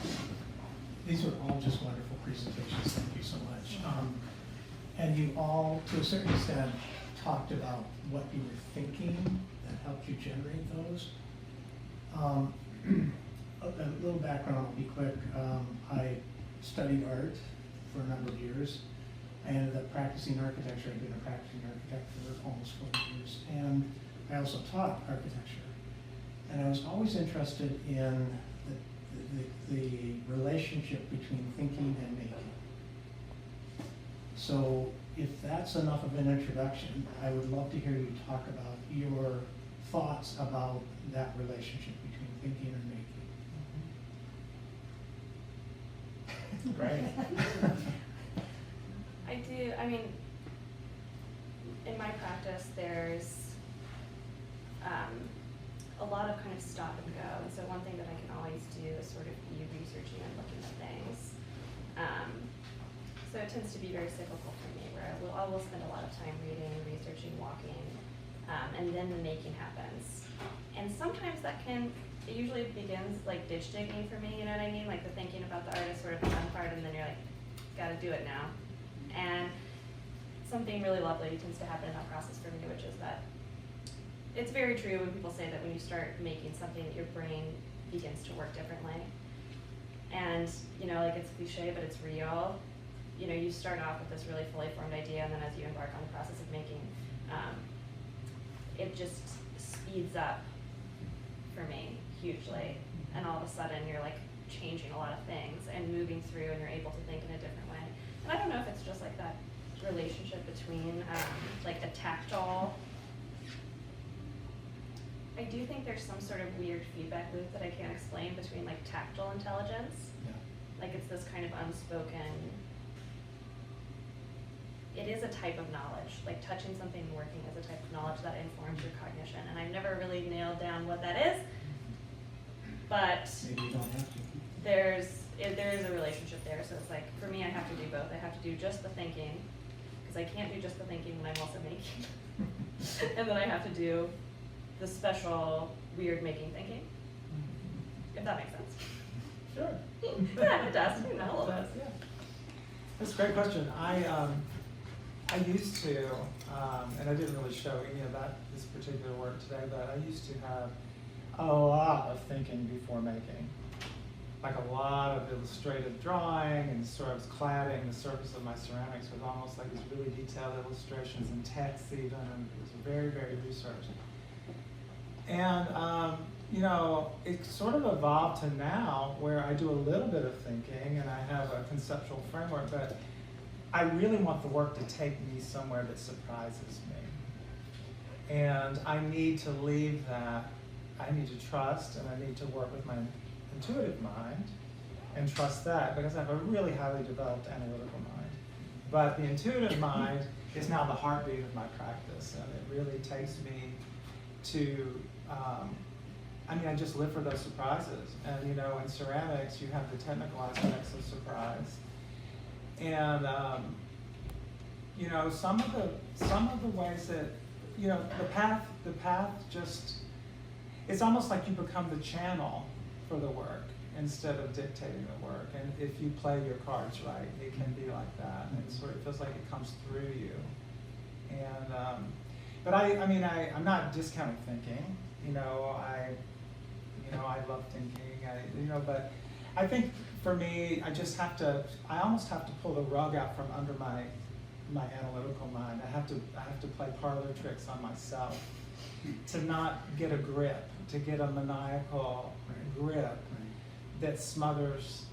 These were all just wonderful presentations. Thank you so much. And you all, to a certain extent, talked about what you were thinking that helped you generate those. A little background, I'll be quick. I studied art for a number of years. I ended up practicing architecture. I've been a practicing architect for almost 40 years. And I also taught architecture. And I was always interested in the relationship between thinking and making. So if that's enough of an introduction, I would love to hear you talk about your thoughts about that relationship between thinking and making. Great. I mean, in my practice, there's a lot of kind of stop and go. And so one thing that I can always do is sort of be researching and looking at things. So it tends to be very cyclical for me, where I will spend a lot of time reading, researching, walking, and then the making happens. And sometimes it usually begins like ditch digging for me, you know what I mean? Like the thinking about the art is sort of the fun part, and then you're like, gotta do it now. And something really lovely tends to happen in that process for me, which is that it's very true when people say that when you start making something, that your brain begins to work differently. And, you know, like it's cliche, but it's real. You know, you start off with this really fully formed idea, and then as you embark on the process of making, it just speeds up for me hugely. And all of a sudden, you're like changing a lot of things and moving through, and you're able to think in a different way. And I don't know if it's just like that relationship between like a tactile. I do think there's some sort of weird feedback loop that I can't explain between like tactile intelligence. Yeah. Like it's this kind of unspoken, it is a type of knowledge. Like touching something and working is a type of knowledge that informs your cognition. And I've never really nailed down what that is, but Maybe you don't have to. there is a relationship there. So it's like, for me, I have to do both. I have to do just the thinking, because I can't do just the thinking when I'm also making. And then I have to do the special, weird making thinking, if that makes sense. Sure. Yeah, it does. You know, a little bit. Yeah. That's a great question. I used to, and I didn't really show any of this particular work today, but I used to have a lot of thinking before making. Like a lot of illustrative drawing, and sort of cladding the surface of my ceramics with almost like these really detailed illustrations and text even, and it was very, very researched. And you know, it sort of evolved to now where I do a little bit of thinking and I have a conceptual framework, but I really want the work to take me somewhere that surprises me. And I need to leave that, I need to trust, and I need to work with my intuitive mind and trust that, because I have a really highly developed analytical mind. But the intuitive mind is now the heartbeat of my practice, and it really takes me to, I just live for those surprises. And you know, in ceramics, you have the technical aspects of surprise. And you know, some of the ways that, you know, the path just, it's almost like you become the channel for the work instead of dictating the work. And if you play your cards right, it can be like that. And it sort of feels like it comes through you. And but I'm not discounting thinking. I love thinking. But I think for me, I almost have to pull the rug out from under my analytical mind. I have to play parlor tricks on myself to not get a grip, to get a maniacal grip that smothers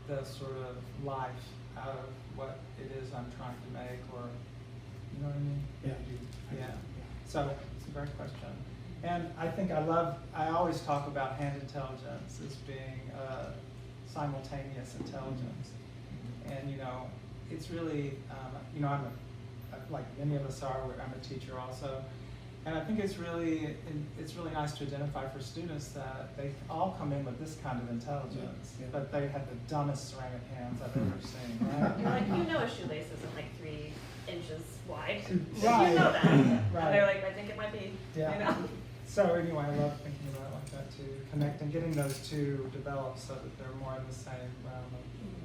the sort of life out of what it is I'm trying to make, or, you know what I mean? Yeah, I do. Yeah. So it's a great question. And I think I always talk about hand intelligence as being simultaneous intelligence. And, you know, it's really, you know, like many of us are, I'm a teacher also. And I think it's really nice to identify for students that they all come in with this kind of intelligence, but they have the dumbest ceramic hands I've ever seen, right? You're like, you know a shoelace isn't like 3 inches wide. Right. You know that. Right. And they're like, I think it might be, Yeah. you know. So anyway, I love thinking about it like that too, connecting, getting those two developed so that they're more in the same realm.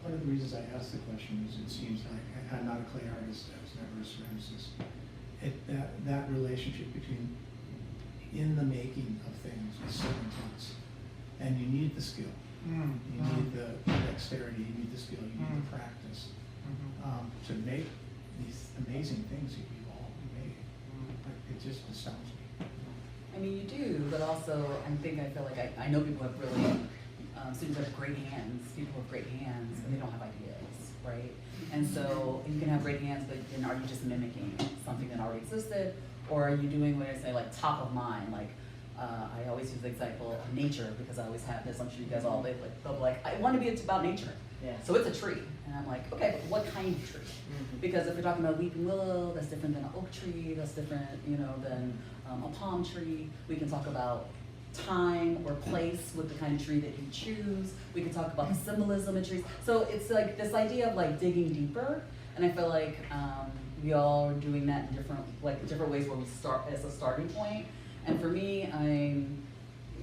One of the reasons I asked the question is it seems like I'm not a clay artist, I was never a ceramicist. That relationship between in the making of things is so intense, and you need the skill, you need the dexterity, you need the skill, you need the practice to make these amazing things that you've all made. Like, it just astounds me. I mean, you do, but also I feel like I know people have really, students have great hands, people have great hands, and they don't have ideas, right? And so you can have great hands, but then are you just mimicking something that already existed? Or are you doing what I say, like top of mind? Like, I always use the example of nature because I always have this, I'm sure you guys all, they'll be like, I want to be about nature. Yeah. So it's a tree. And I'm like, okay, but what kind of tree? Because if you're talking about weeping willow, that's different than an oak tree, that's different, you know, than a palm tree. We can talk about time or place with the kind of tree that you choose. We can talk about the symbolism of trees. So it's like this idea of like digging deeper, and I feel like we all are doing that in different ways where we start as a starting point. And for me,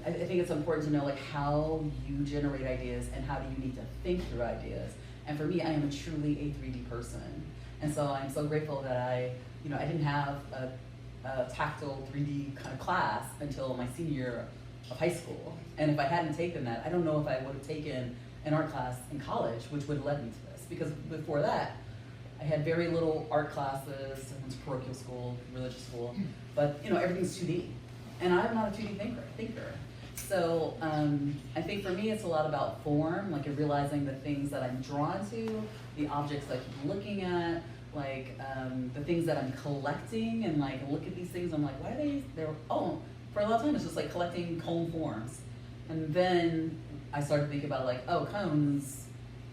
I think it's important to know like how you generate ideas and how do you need to think through ideas. And for me, I am a truly a 3D person, and so I'm so grateful that I didn't have a tactile 3D kind of class until my senior year of high school. And if I hadn't taken that, I don't know if I would have taken an art class in college, which would have led me to this. Because before that, I had very little art classes. I went to parochial school, religious school, but you know, everything's 2D. And I'm not a 2D thinker. So I think for me, it's a lot about form, like realizing the things that I'm drawn to, the objects that I keep looking at, like the things that I'm collecting, and like look at these things, I'm like, why are for a long time it's just like collecting cone forms. And then I started thinking about like, oh, cones,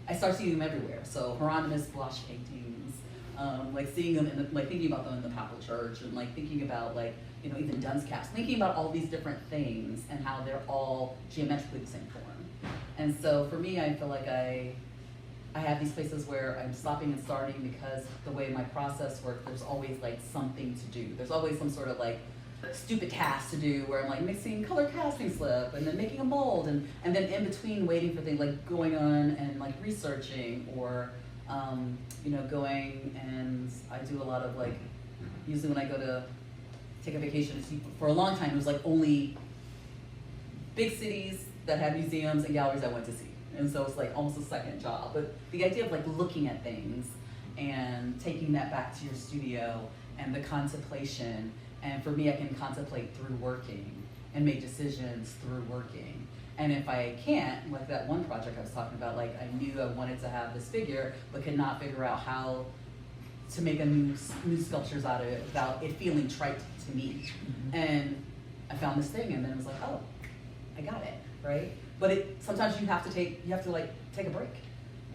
I started seeing them everywhere. So Hieronymus Bosch paintings, like seeing them thinking about them in the Papal Church, and like thinking about like, you know, even dunce caps, thinking about all these different things and how they're all geometrically the same form. And so for me, I feel like I have these places where I'm stopping and starting because the way my process works, there's always like something to do. There's always some sort of like stupid task to do where I'm like mixing color casting slip and then making a mold, and then in between waiting for things like going on and like researching, or you know, going, and I do a lot of like, usually when I go to take a vacation, for a long time it was like only big cities that had museums and galleries I went to see. And so it's like almost a second job. But the idea of like looking at things and taking that back to your studio and the contemplation, and for me, I can contemplate through working and make decisions through working. And if I can't, like that one project I was talking about, like I knew I wanted to have this figure, but could not figure out how to make a new sculptures out of it without it feeling trite to me. And I found this thing, and then it was like, oh, I got it, right? But sometimes you have to take a break,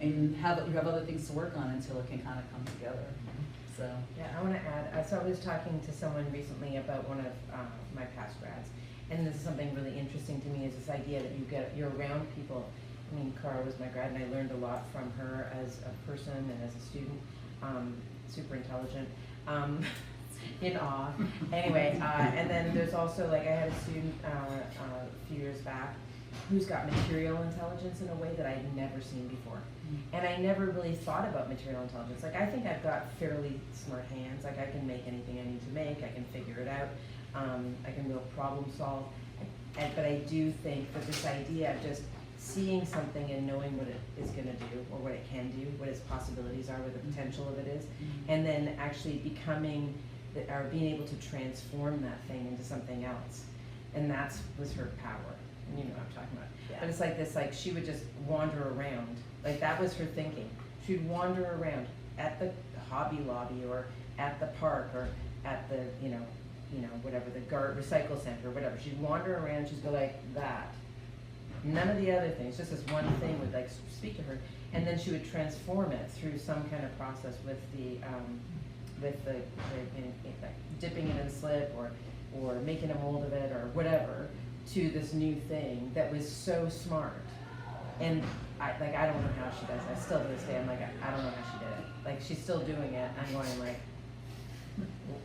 and you have other things to work on until it can kind of come together. So yeah, I want to add. So I was talking to someone recently about one of my past grads, and this is something really interesting to me, is this idea that you're around people. I mean, Caro was my grad, and I learned a lot from her as a person and as a student. Super intelligent, in awe. Anyway, and then there's also like I had a student a few years back who's got material intelligence in a way that I'd never seen before. And I never really thought about material intelligence. Like, I think I've got fairly smart hands. Like, I can make anything I need to make. I can figure it out. I can real problem solve. But I do think that this idea of just seeing something and knowing what it is going to do or what it can do, what its possibilities are, what the potential of it is, and then actually becoming or being able to transform that thing into something else. And that was her power. And you know what I'm talking about. Yeah. But it's like this, like she would just wander around. Like that was her thinking. She'd wander around at the Hobby Lobby or at the park or at the, whatever, the recycle center or whatever. She'd wander around, she'd go like that. None of the other things, just this one thing would like speak to her. And then she would transform it through some kind of process with the dipping it in slip or making a mold of it or whatever to this new thing that was so smart. And I don't know how she does it. I still to this day, I'm like, I don't know how she did it. Like she's still doing it. I'm going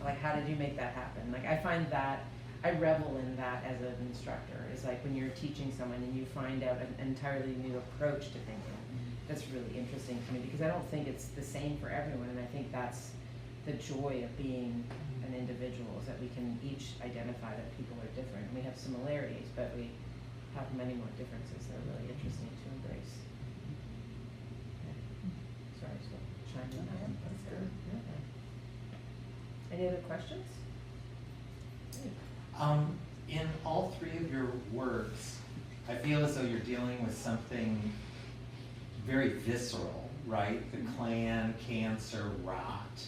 like how did you make that happen? Like I find that, I revel in that as an instructor. It's like when you're teaching someone and you find out an entirely new approach to thinking. That's really interesting to me because I don't think it's the same for everyone, and I think that's the joy of being an individual, is that we can each identify that people are different. We have similarities, but we have many more differences that are really interesting to embrace. Yeah. Sorry, so chime in. That's good. Yeah. Any other questions? In all three of your works, I feel as though you're dealing with something very visceral, right? The clan, cancer, rot.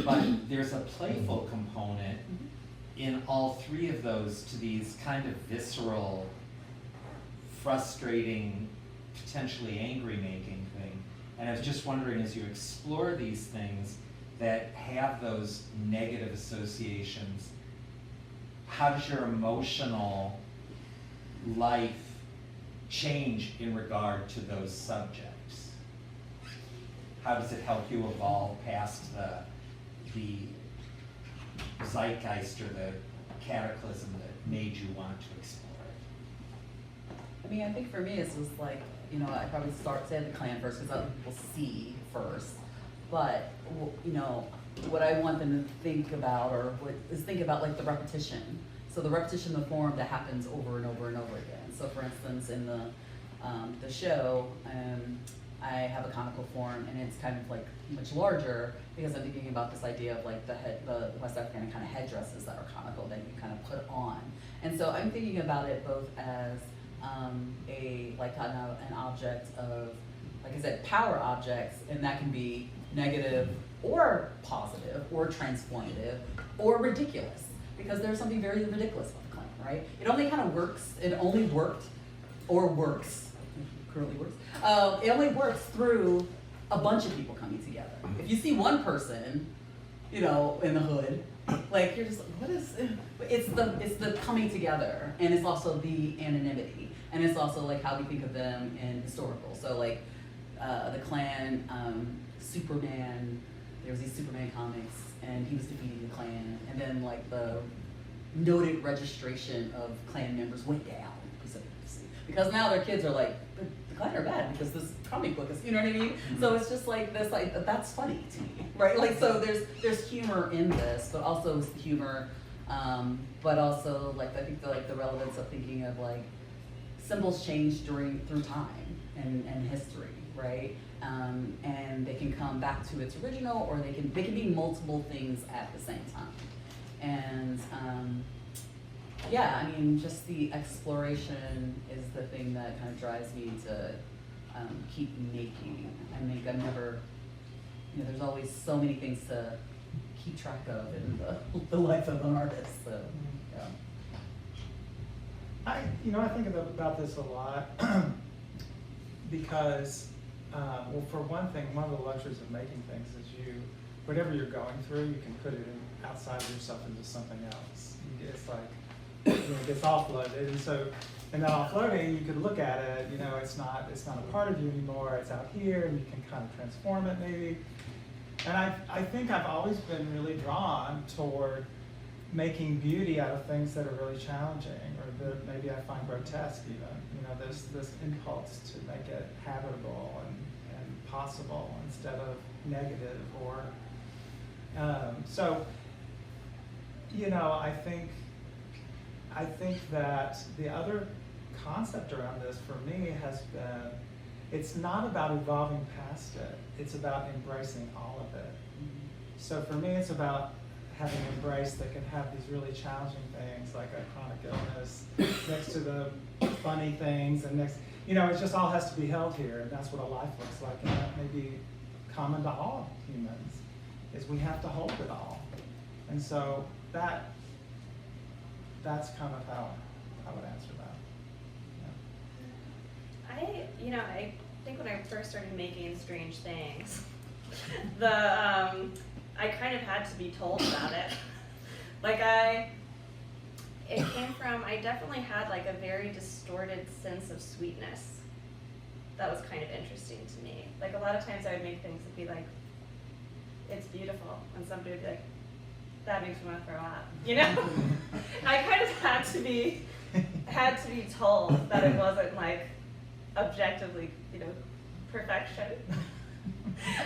But there's a playful component in all three of those to these kind of visceral, frustrating, potentially angry-making thing. And I was just wondering, as you explore these things that have those negative associations, how does your emotional life change in regard to those subjects? How does it help you evolve past the zeitgeist or the cataclysm that made you want to explore it? I mean, I think for me, it's just like, I probably say the clan first because other people see first. But, what I want them to think about think about like the repetition. So the repetition of the form that happens over and over and over again. So for instance, in the show, I have a conical form, and it's kind of like much larger because I'm thinking about this idea of like the West African kind of headdresses that are conical that you kind of put on. And so I'm thinking about it both as an object of, like I said, power objects, and that can be negative or positive or transformative or ridiculous, because there's something very ridiculous about the clan, right? It only kind of works, it only worked, or works, currently works, it only works through a bunch of people coming together. If you see one person, in the hood, like you're just like, what is it? It's the coming together, and it's also the anonymity, and it's also like how we think of them in historical. So like the Klan, Superman, there was these Superman comics, and he was defeating the Klan, and then like the noted registration of Klan members went down precipitously because now their kids are like, the Klan are bad because this comic book is, you know what I mean? Mm-hmm. So it's just like this, like that's funny to me, right? Like so there's humor in this, but also humor, but also like I think the relevance of thinking of like symbols change through time and history, right? And they can come back to its original, or they can be multiple things at the same time. And I mean, just the exploration is the thing that kind of drives me to keep making. I think I'm never, there's always so many things to keep track of in the life of an artist. So, yeah. I think about this a lot because, well, for one thing, one of the luxuries of making things is whatever you're going through, you can put it outside of yourself into something else. It's like, it gets offloaded, and so, and that offloading, you could look at it, it's not a part of you anymore, it's out here, and you can kind of transform it maybe. And I think I've always been really drawn toward making beauty out of things that are really challenging, or that maybe I find grotesque even. There's this impulse to make it habitable and possible instead of negative, or I think that the other concept around this for me has been, it's not about evolving past it, it's about embracing all of it. So for me, it's about having embraced that can have these really challenging things like a chronic illness next to the funny things, and next, you know, it just all has to be held here, and that's what a life looks like, and that may be common to all humans, is we have to hold it all. And so that's kind of how I would answer that. Yeah. I think when I first started making strange things, I kind of had to be told about it. It came from, I definitely had like a very distorted sense of sweetness. That was kind of interesting to me. Like a lot of times I would make things that be like, it's beautiful, and somebody would be like, that makes me want to throw up, you know? I kind of had to be told that it wasn't like objectively, perfection.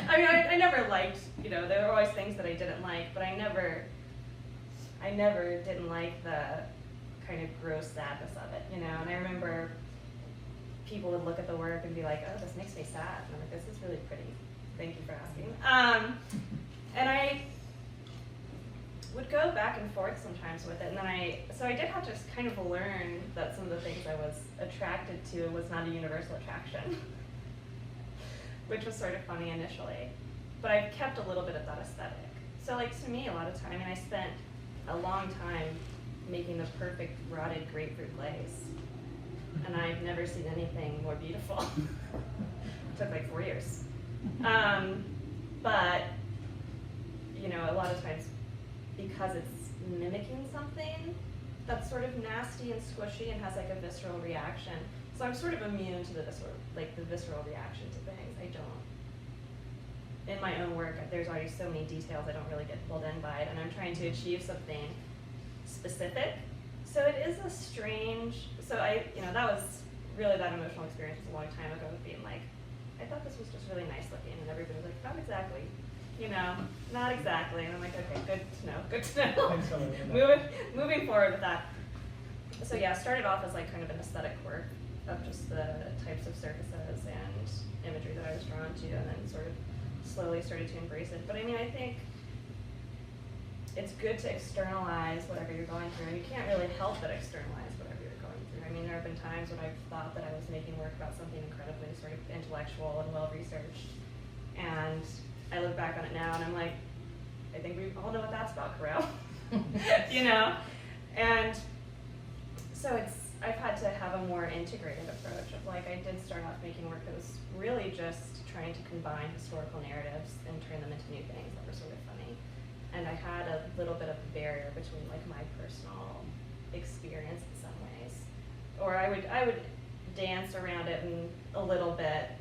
I mean, I never liked, there were always things that I didn't like, but I never didn't like the kind of gross sadness of it, And I remember people would look at the work and be like, oh, this makes me sad. And I'm like, this is really pretty. Thank you for asking. And I would go back and forth sometimes with it, and then so I did have to just kind of learn that some of the things I was attracted to was not a universal attraction, which was sort of funny initially, but I kept a little bit of that aesthetic. So like to me, a lot of time, I spent a long time making the perfect rotted grapefruit glaze, and I've never seen anything more beautiful. It took like 4 years. But, a lot of times, because it's mimicking something that's sort of nasty and squishy and has like a visceral reaction, so I'm sort of immune to the visceral reaction to things. I don't. In my own work, there's already so many details I don't really get pulled in by it, and I'm trying to achieve something specific. So it is a strange, that was really that emotional experience a long time ago with being like, I thought this was just really nice looking, and everybody was like, not exactly, not exactly. And I'm like, okay, good to know. Moving forward with that. So yeah, started off as like kind of an aesthetic work of just the types of surfaces and imagery that I was drawn to, and then sort of slowly started to embrace it. But I mean, I think it's good to externalize whatever you're going through, and you can't really help but externalize whatever you're going through. I mean, there have been times when I've thought that I was making work about something incredibly sort of intellectual and well-researched, and I look back on it now and I'm like, I think we all know what that's about, Caro. And so I've had to have a more integrated approach of like, I did start off making work that was really just trying to combine historical narratives and turn them into new things that were sort of funny. And I had a little bit of a barrier between like my personal experience in some ways, or I would dance around it a little bit,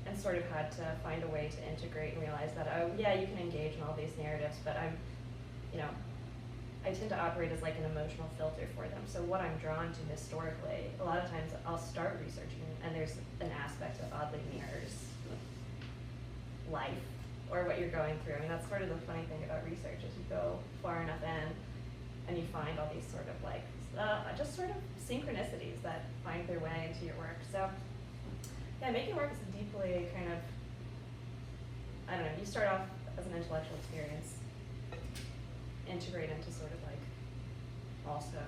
and sort of had to find a way to integrate and realize that, oh yeah, you can engage in all these narratives, but I tend to operate as like an emotional filter for them. So what I'm drawn to historically, a lot of times I'll start researching and there's an aspect that oddly mirrors life or what you're going through. I mean, that's sort of the funny thing about research is you go far enough in and you find all these sort of like, just sort of synchronicities that find their way into your work. So yeah, making work is a deeply kind of, I don't know, you start off as an intellectual experience, integrate into sort of like also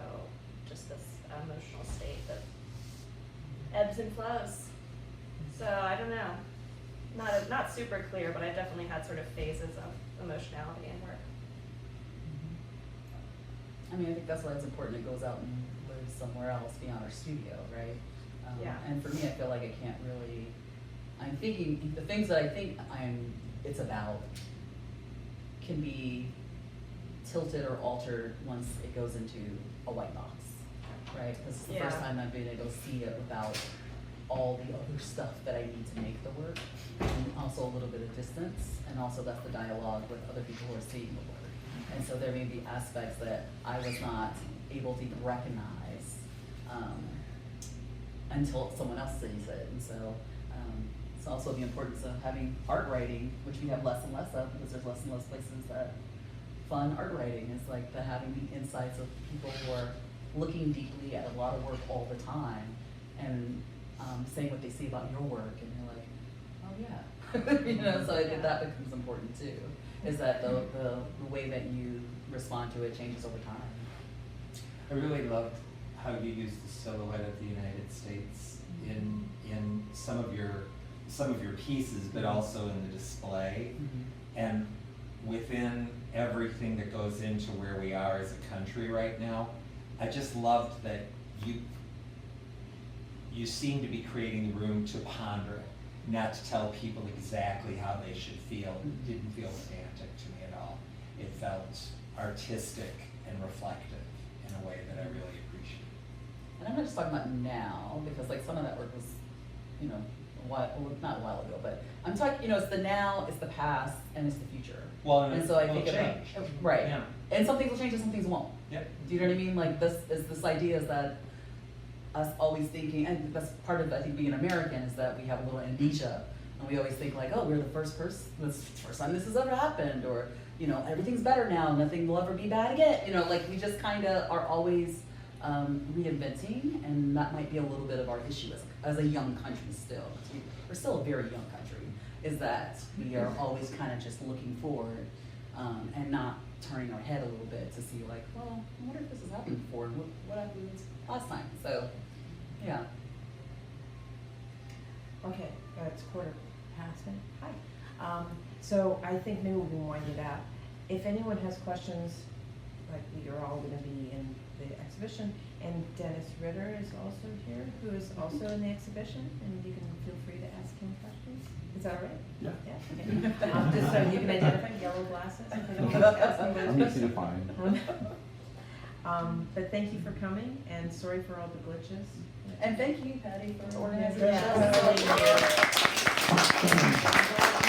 just this emotional state that ebbs and flows. So I don't know, not super clear, but I definitely had sort of phases of emotionality in work. I mean, I think that's why it's important it goes out and lives somewhere else beyond our studio, right? Yeah. And for me, I feel like I can't really, I'm thinking, the things that I think it's about can be tilted or altered once it goes into a white box, right? Because it's the first time I've been able to see it without all the other stuff that I need to make the work, and also a little bit of distance, and also that's the dialogue with other people who are seeing the work. And so there may be aspects that I was not able to even recognize until someone else sees it. And so it's also the importance of having art writing, which we have less and less of, because there's less and less places that fun art writing is like having the insights of people who are looking deeply at a lot of work all the time and saying what they see about your work, and you're like, oh yeah. You know, so I think that becomes important too, is that the way that you respond to it changes over time. I really loved how you used the silhouette of the United States in some of your pieces, but also in the display. And within everything that goes into where we are as a country right now, I just loved that you seem to be creating the room to ponder it, not to tell people exactly how they should feel. It didn't feel pedantic to me at all. It felt artistic and reflective in a way that I really appreciate. And I'm not just talking about now, because like some of that work was, you know, not a while ago, but I'm talking, you know, it's the now, it's the past, and it's the future. Well, And so I think it'll about, change. right, Yeah. and some things will change and some things won't. Yep. Do you know what I mean? Like this idea is that us always thinking, and that's part of, I think, being American, is that we have a little amnesia, and we always think like, oh, we're the first time this has ever happened, or, you know, everything's better now, nothing will ever be bad again. You know, like we just kind of are always reinventing, and that might be a little bit of our issue as a young country still. We're still a very young country, is that we are always kind of just looking forward and not turning our head a little bit to see like, well, I wonder if this has happened before, and what happened last time. So, yeah. Okay, it's 1/4 past now. Hi. So I think maybe we'll wind it up. If anyone has questions, like you're all going to be in the exhibition, and Dennis Ritter is also here, who is also in the exhibition, and you can feel free to ask him questions. Is that all right? Yeah. Yeah. Okay. Just so you can identify yellow glasses. If anyone wants to ask him those I'm easy to questions. find. But thank you for coming, and sorry for all the glitches. And thank you, Patty, for organizing Yeah. the show. Yeah.